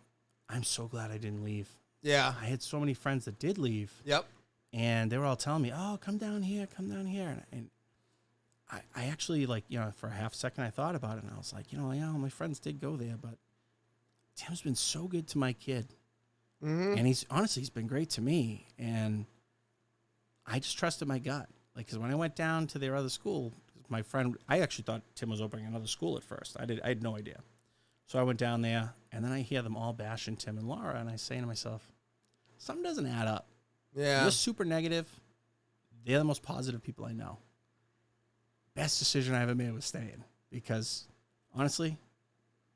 [SPEAKER 2] I'm so glad I didn't leave.
[SPEAKER 1] Yeah.
[SPEAKER 2] I had so many friends that did leave.
[SPEAKER 1] Yep.
[SPEAKER 2] And they were all telling me, oh, come down here. And I actually, like, you know, for a half second I thought about it, and I was like, you know, yeah, my friends did go there, but Tim's been so good to my kid.
[SPEAKER 1] Mm-hmm.
[SPEAKER 2] And he's been great to me. And I just trusted my gut. Like, because when I went down to their other school, my friend, I actually thought Tim was opening another school at first. I had no idea. So I went down there, and then I hear them all bashing Tim and Laura, and I say to myself, something doesn't add up.
[SPEAKER 1] Yeah.
[SPEAKER 2] You're super negative. They're the most positive people I know. Best decision I ever made was staying, because honestly,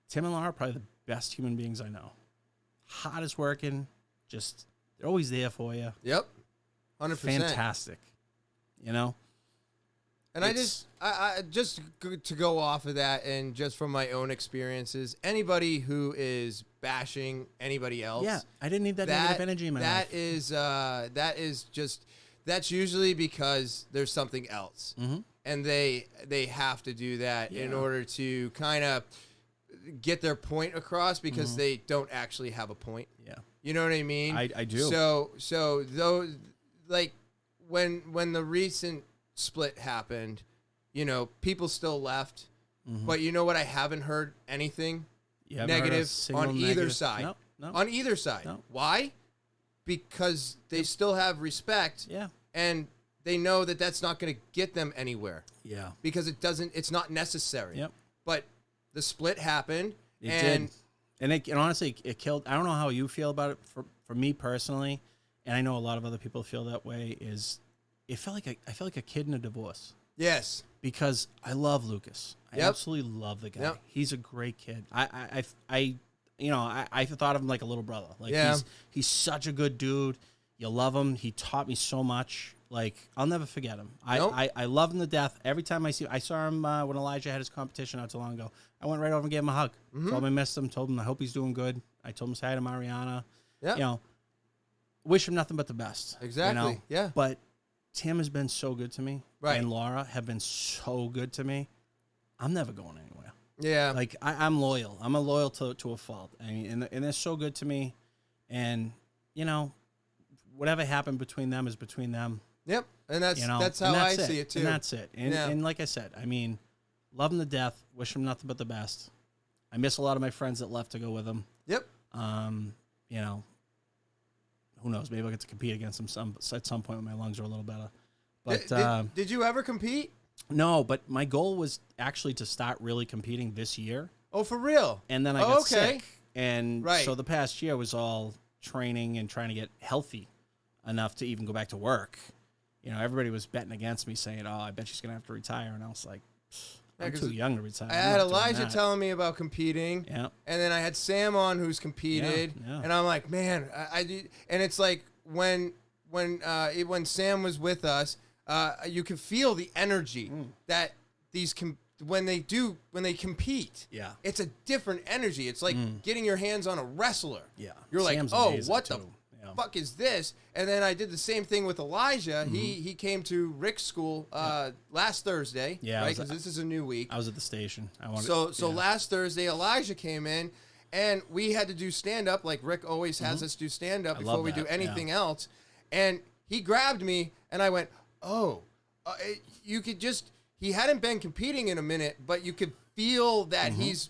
[SPEAKER 2] Tim and Laura are probably the best human beings I know. Hardest working, just, they're always there for you.
[SPEAKER 1] Yep. 100%.
[SPEAKER 2] Fantastic. You know?
[SPEAKER 1] And I just to go off of that, and just from my own experiences, anybody who is bashing anybody else,
[SPEAKER 2] yeah, I didn't need that negative energy in my life.
[SPEAKER 1] That's usually because there's something else, and they have to do that in order to kind of get their point across, because they don't actually have a point.
[SPEAKER 2] Yeah,
[SPEAKER 1] you know what I mean?
[SPEAKER 2] I do.
[SPEAKER 1] So those, like, when the recent split happened, you know, people still left, but you know what? I haven't heard anything negative on either side.
[SPEAKER 2] No.
[SPEAKER 1] On either side.
[SPEAKER 2] No.
[SPEAKER 1] Why? Because they still have respect.
[SPEAKER 2] Yeah.
[SPEAKER 1] And they know that that's not going to get them anywhere.
[SPEAKER 2] Yeah.
[SPEAKER 1] Because it's not necessary.
[SPEAKER 2] Yep.
[SPEAKER 1] But the split happened.
[SPEAKER 2] It did. And honestly, it killed. I don't know how you feel about it. For me personally, and I know a lot of other people feel that way, is I felt like a kid in a divorce.
[SPEAKER 1] Yes.
[SPEAKER 2] Because I love Lucas. I
[SPEAKER 1] Yep.
[SPEAKER 2] absolutely love the guy.
[SPEAKER 1] Yep.
[SPEAKER 2] He's a great kid. I thought of him like a little brother. Like,
[SPEAKER 1] Yeah.
[SPEAKER 2] he's such a good dude. You love him. He taught me so much. Like, I'll never forget him.
[SPEAKER 1] Nope.
[SPEAKER 2] I love him to death. Every time I saw him when Elijah had his competition not too long ago. I went right over and gave him a hug. Told him I missed him. Told him I hope he's doing good. I told him say hi to Mariana.
[SPEAKER 1] Yeah.
[SPEAKER 2] You know, wish him nothing but the best.
[SPEAKER 1] Exactly.
[SPEAKER 2] You know?
[SPEAKER 1] Yeah.
[SPEAKER 2] But Tim has been so good to me.
[SPEAKER 1] Right.
[SPEAKER 2] And Laura have been so good to me. I'm never going anywhere.
[SPEAKER 1] Yeah.
[SPEAKER 2] Like, I'm loyal. I'm a loyal to a fault. I mean, and they're so good to me. And, you know, whatever happened between them is between them.
[SPEAKER 1] Yep. And that's
[SPEAKER 2] You know,
[SPEAKER 1] that's how I see it too.
[SPEAKER 2] And that's it. And like I said, I mean, love them to death. Wish them nothing but the best. I miss a lot of my friends that left to go with them.
[SPEAKER 1] Yep.
[SPEAKER 2] You know, who knows? Maybe I'll get to compete against them at some point when my lungs are a little better. But
[SPEAKER 1] did you ever compete?
[SPEAKER 2] No, but my goal was actually to start really competing this year.
[SPEAKER 1] Oh, for real?
[SPEAKER 2] And then I got sick. And so the past year was all training and trying to get healthy enough to even go back to work. You know, everybody was betting against me, saying, oh, I bet she's going to have to retire. And I was like, I'm too young to retire.
[SPEAKER 1] I had Elijah telling me about competing.
[SPEAKER 2] Yeah.
[SPEAKER 1] And then I had Sam on who's competed.
[SPEAKER 2] Yeah.
[SPEAKER 1] And I'm like, man, and it's like when Sam was with us, you could feel the energy that these when they compete,
[SPEAKER 2] Yeah.
[SPEAKER 1] it's a different energy. It's like getting your hands on a wrestler.
[SPEAKER 2] Yeah.
[SPEAKER 1] You're
[SPEAKER 2] Sam's
[SPEAKER 1] like, oh,
[SPEAKER 2] amazing,
[SPEAKER 1] what the
[SPEAKER 2] too. Yeah.
[SPEAKER 1] fuck is this? And then I did the same thing with Elijah. He came to Rick's school last Thursday,
[SPEAKER 2] Yeah,
[SPEAKER 1] right? Because this is a new week.
[SPEAKER 2] I was at the station.
[SPEAKER 1] So last Thursday, Elijah came in, and we had to do stand-up, like Rick always has us do stand-up before we do anything else. And he grabbed me, and I went, oh, you could just... He hadn't been competing in a minute, but you could feel that he's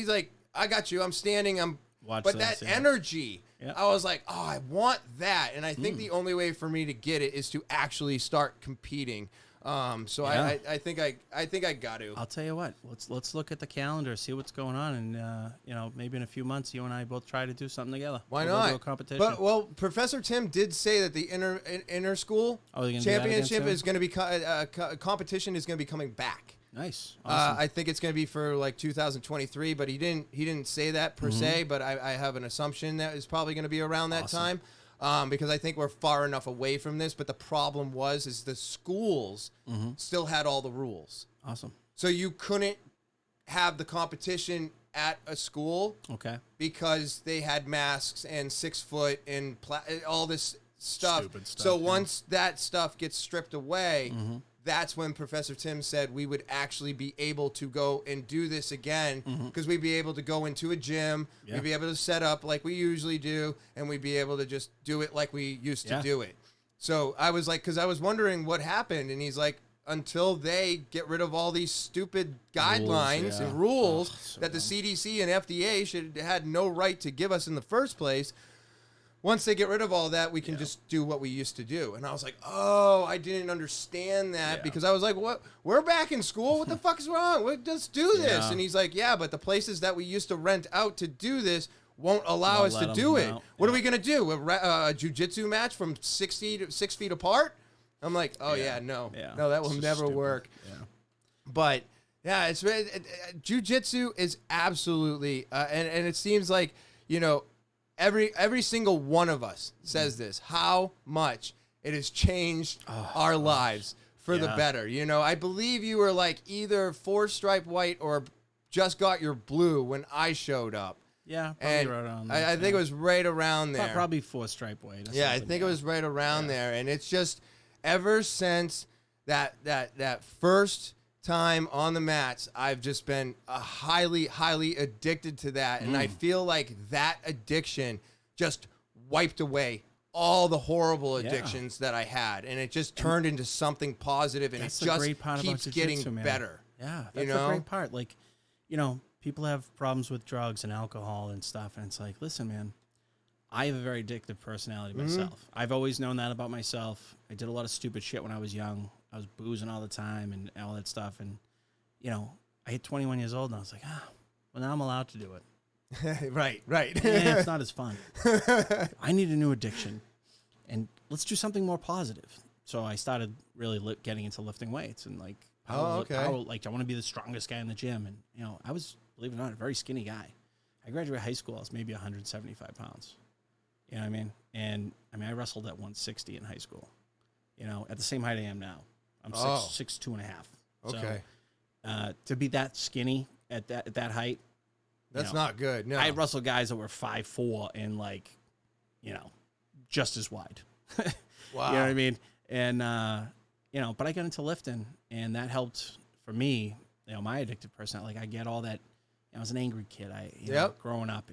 [SPEAKER 1] like, I got you, I'm standing, but that energy... Yep. I was like, oh, I want that. And I think the only way for me to get it is to actually start competing. So I think I got to.
[SPEAKER 2] I'll tell you what, let's look at the calendar, see what's going on. And, maybe in a few months, you and I both try to do something together.
[SPEAKER 1] Why
[SPEAKER 2] we'll
[SPEAKER 1] not?
[SPEAKER 2] do a competition.
[SPEAKER 1] But, well, Professor Tim did say that the inter school championship is going to be, competition is going to be coming back.
[SPEAKER 2] Nice. Awesome.
[SPEAKER 1] I think it's going to be for like 2023, but he didn't say that per se, but I have an assumption that it's probably going to be around that time, because I think we're far enough away from this. But the problem is the schools still had all the rules.
[SPEAKER 2] Awesome.
[SPEAKER 1] So you couldn't have the competition at a school, because they had masks and 6 foot and all this stuff.
[SPEAKER 2] Stupid stuff.
[SPEAKER 1] So once that stuff gets stripped away. That's when Professor Tim said we would actually be able to go and do this again, because we'd be able to go into a gym, we'd be able to set up like we usually do, and we'd be able to just do it like we used to do it. So I was like, because I was wondering what happened, and he's like, until they get rid of all these stupid guidelines and rules that the CDC and FDA had no right to give us in the first place. Once they get rid of all that, we can just do what we used to do. And I was like, oh, I didn't understand that, because I was like, what? We're back in school? What the fuck is wrong? Let's do this. And he's like, yeah, but the places that we used to rent out to do this won't allow us to do it. What are we going to do? A Jiu-Jitsu match from 6 feet apart? I'm like, oh, no, that will never work. Yeah. But, yeah, it's Jiu-Jitsu is absolutely, and it seems like, every single one of us says this, how much it has changed our lives for the better. I believe you were like either 4-stripe white or just got your blue when I showed up.
[SPEAKER 2] Yeah, probably right around there.
[SPEAKER 1] I think it was right around there.
[SPEAKER 2] Probably 4-stripe white.
[SPEAKER 1] Yeah, I think it was right around there. And it's just ever since that first time on the mats, I've just been highly addicted to that, and I feel like that addiction just wiped away all the horrible addictions that I had, and it just turned into something positive, and it just keeps getting better.
[SPEAKER 2] Yeah, that's the great part. Like, people have problems with drugs and alcohol and stuff, and it's like, listen, man, I have a very addictive personality myself. I've always known that about myself. I did a lot of stupid shit when I was young. I was boozing all the time and all that stuff. And, I hit 21 years old and I was like, well, now I'm allowed to do it.
[SPEAKER 1] Right.
[SPEAKER 2] Yeah, it's not as fun. I need a new addiction. And let's do something more positive. So I started really getting into lifting weights and like, power, I want to be the strongest guy in the gym. And, I was, believe it or not, a very skinny guy. I graduated high school, I was maybe 175 pounds. You know what I mean? And I wrestled at 160 in high school, at the same height I am now. I'm 6'2" and a half.
[SPEAKER 1] Okay.
[SPEAKER 2] So, to be that skinny at that height,
[SPEAKER 1] that's not good. No,
[SPEAKER 2] I wrestled guys that were 5'4" and just as wide.
[SPEAKER 1] Wow.
[SPEAKER 2] You know what I mean? And but I got into lifting, and that helped for me. My addictive personality. Like I get all that. I was an angry kid. Growing up,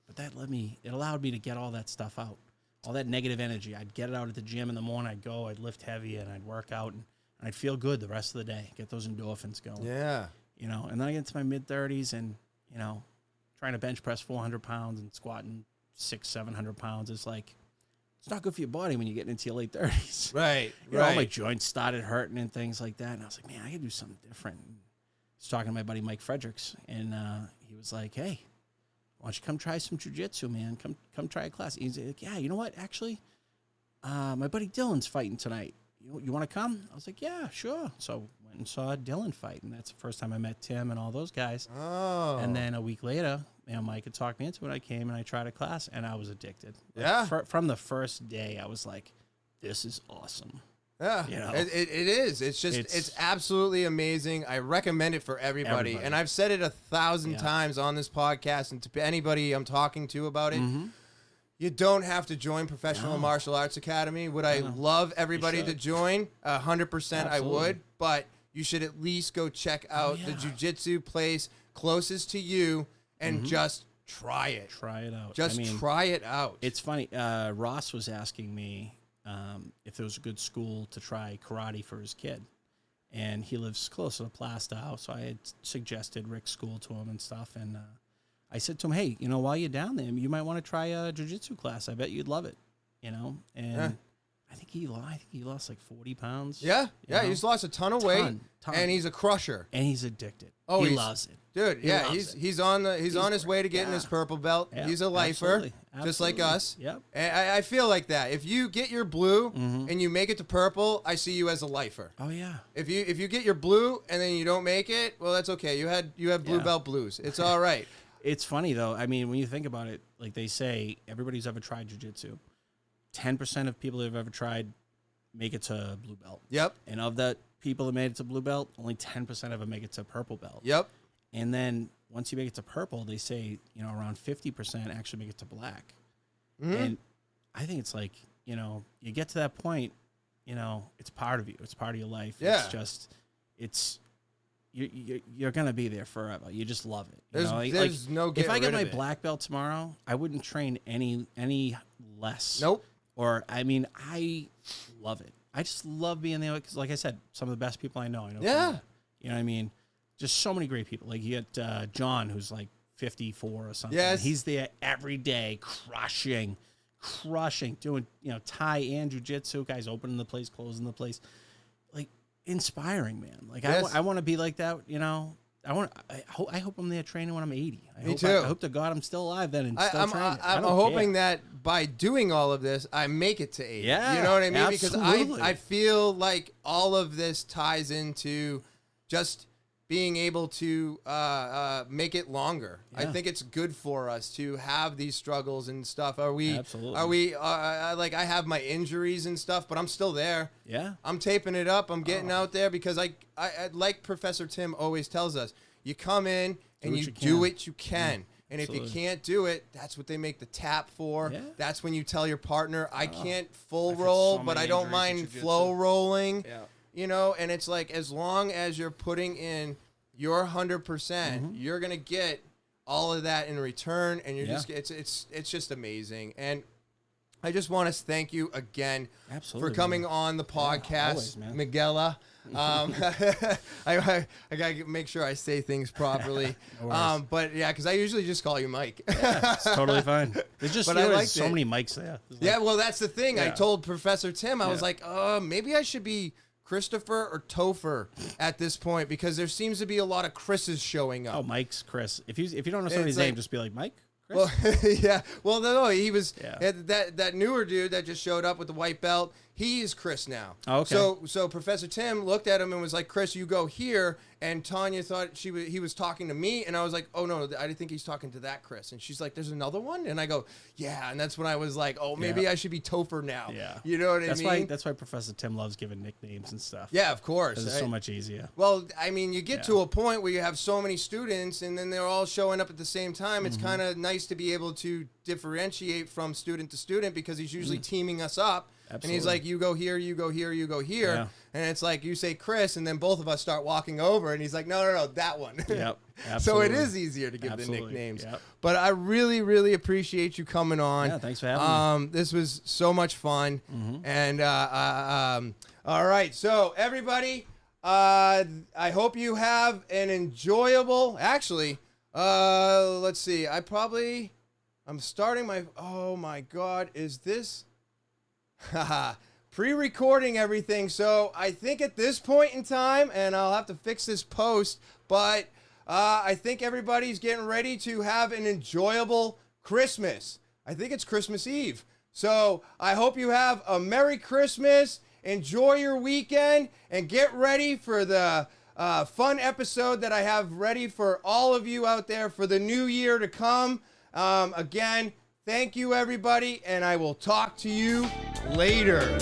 [SPEAKER 2] but it allowed me to get all that stuff out. All that negative energy. I'd get it out at the gym in the morning. I'd go, I'd lift heavy, and I'd work out, and I'd feel good the rest of the day. Get those endorphins going.
[SPEAKER 1] Yeah.
[SPEAKER 2] And then I get into my mid-30s, and, trying to bench press 400 pounds and squatting 600-700 pounds is like, it's not good for your body when you get into your late 30s.
[SPEAKER 1] Right,
[SPEAKER 2] All my joints started hurting and things like that. And I was like, man, I got to do something different. And I was talking to my buddy Mike Fredericks, and he was like, hey, why don't you come try some jiu-jitsu, man? Come try a class. He's like, yeah, you know what? Actually, my buddy Dylan's fighting tonight. You want to come? I was like, yeah, sure. So went and saw Dylan fight, and that's the first time I met Tim and all those guys.
[SPEAKER 1] Oh.
[SPEAKER 2] And then a week later, Mike had talked me into it. I came and I tried a class, and I was addicted.
[SPEAKER 1] Yeah.
[SPEAKER 2] From the first day, I was like, this is awesome.
[SPEAKER 1] Yeah,
[SPEAKER 2] You know?
[SPEAKER 1] it is. It's just, it's absolutely amazing. I recommend it for everybody. And I've said it 1,000 times on this podcast and to anybody I'm talking to about it. You don't have to join Professional Martial Arts Academy. Would I love everybody to join? 100% I would, but you should at least go check out the jiu-jitsu place closest to you and just try it.
[SPEAKER 2] Try it out.
[SPEAKER 1] Just try it out.
[SPEAKER 2] It's funny. Ross was asking me if there was a good school to try karate for his kid. And he lives close to the Plastow, so I had suggested Rick's school to him and stuff. And I said to him, hey, you know, while you're down there, you might want to try a jiu-jitsu class. I bet you'd love it, you know? And I think he lost like 40 pounds.
[SPEAKER 1] Yeah,
[SPEAKER 2] know?
[SPEAKER 1] He's lost a ton of weight, and he's a crusher.
[SPEAKER 2] And he's addicted.
[SPEAKER 1] Oh,
[SPEAKER 2] he loves it.
[SPEAKER 1] Dude, he's on his way to getting his purple belt. Yeah, he's a lifer, just like us.
[SPEAKER 2] Yep.
[SPEAKER 1] And I feel like that. If you get your blue and you make it to purple, I see you as a lifer.
[SPEAKER 2] Oh yeah.
[SPEAKER 1] If you get your blue and then you don't make it, well, that's okay. You have blue belt blues. It's all right.
[SPEAKER 2] It's funny though. I mean, when you think about it, like they say, everybody who's ever tried jiu-jitsu, 10% of people that have ever tried make it to blue belt.
[SPEAKER 1] Yep.
[SPEAKER 2] And of that people that made it to blue belt, only 10% of them make it to purple belt.
[SPEAKER 1] Yep.
[SPEAKER 2] And then once you make it to purple, they say, you know, around 50% actually make it to black. And I think it's like, you know, you get to that point, you know, it's part of you. It's part of your life.
[SPEAKER 1] Yeah.
[SPEAKER 2] It's just, you're going to be there forever. You just love it.
[SPEAKER 1] There's no getting
[SPEAKER 2] if I get
[SPEAKER 1] rid
[SPEAKER 2] my
[SPEAKER 1] of it.
[SPEAKER 2] black belt tomorrow, I wouldn't train any less.
[SPEAKER 1] Nope.
[SPEAKER 2] Or, I mean, I love it. I just love being there because, like I said, some of the best people I know.
[SPEAKER 1] Yeah.
[SPEAKER 2] You know what I mean? Just so many great people. Like you get John, who's like 54 or something.
[SPEAKER 1] Yes.
[SPEAKER 2] He's there every day, crushing, doing, you know, Thai and jiu-jitsu. Guys opening the place, closing the place. Like, inspiring, man. Like,
[SPEAKER 1] yes.
[SPEAKER 2] I want to be like that, you know. I hope I'm there training when I'm 80.
[SPEAKER 1] Me too.
[SPEAKER 2] I hope to God I'm still alive then and still training.
[SPEAKER 1] I'm hoping that by doing all of this, I make it to 80.
[SPEAKER 2] Yeah,
[SPEAKER 1] you know what I mean?
[SPEAKER 2] absolutely.
[SPEAKER 1] Because I feel like all of this ties into just being able to make it longer.
[SPEAKER 2] Yeah.
[SPEAKER 1] I think it's good for us to have these struggles and stuff.
[SPEAKER 2] Absolutely.
[SPEAKER 1] Are we like I have my injuries and stuff, but I'm still there.
[SPEAKER 2] Yeah.
[SPEAKER 1] I'm taping it up. I'm getting out there because I like Professor Tim always tells us, you come in and you do what you can.
[SPEAKER 2] Yeah.
[SPEAKER 1] And
[SPEAKER 2] Absolutely.
[SPEAKER 1] if you can't do it, that's what they make the tap for.
[SPEAKER 2] Yeah.
[SPEAKER 1] That's when you tell your partner, I can't full roll, but I don't mind flow rolling.
[SPEAKER 2] Yeah.
[SPEAKER 1] You know, and it's like as long as you're putting in your 100%, you're gonna get all of that in return, and you're just it's just amazing. And I just want to thank you again for coming on the podcast, Magilla. I gotta make sure I say things properly. But yeah, because I usually just call you Mike.
[SPEAKER 2] It's totally fine. There's just so many mics there.
[SPEAKER 1] Yeah, well, that's the thing. I told Professor Tim, I was like, maybe I should be Christopher or Topher at this point because there seems to be a lot of Chris's showing up.
[SPEAKER 2] Oh, Mike's Chris. If you don't know somebody's name, just be like Mike. Chris?
[SPEAKER 1] Well, yeah. Well, no, he was that newer dude that just showed up with the white belt. He's Chris now.
[SPEAKER 2] Oh, okay.
[SPEAKER 1] So Professor Tim looked at him and was like, "Chris, you go here." And Tanya thought he was talking to me, and I was like, "Oh no, I didn't think he's talking to that Chris." And she's like, "There's another one?" And I go, "Yeah." And that's when I was like, "Oh, maybe I should be Topher now."
[SPEAKER 2] Yeah.
[SPEAKER 1] You know what I mean?
[SPEAKER 2] That's why Professor Tim loves giving nicknames and stuff.
[SPEAKER 1] Yeah, of course.
[SPEAKER 2] It's so much easier.
[SPEAKER 1] Well, I mean, you get to a point where you have so many students, and then they're all showing up at the same time. It's kind of nice to be able to differentiate from student to student because he's usually teaming us up. Absolutely. And he's like, you go here, you go here, you go here. Yeah. And it's like, you say Chris, and then both of us start walking over, and he's like, no, that one.
[SPEAKER 2] Yep.
[SPEAKER 1] So it is easier to give the nicknames. Yep. But I really, really appreciate you coming on.
[SPEAKER 2] Yeah, thanks for having me.
[SPEAKER 1] This was so much fun. And all right, so everybody, I hope you have an enjoyable, actually, let's see, I'm starting my, oh my God, is this... pre-recording everything, so I think at this point in time, and I'll have to fix this post, but I think everybody's getting ready to have an enjoyable Christmas. I think it's Christmas Eve. So I hope you have a Merry Christmas, enjoy your weekend, and get ready for the fun episode that I have ready for all of you out there for the new year to come. Again, thank you, everybody, and I will talk to you later.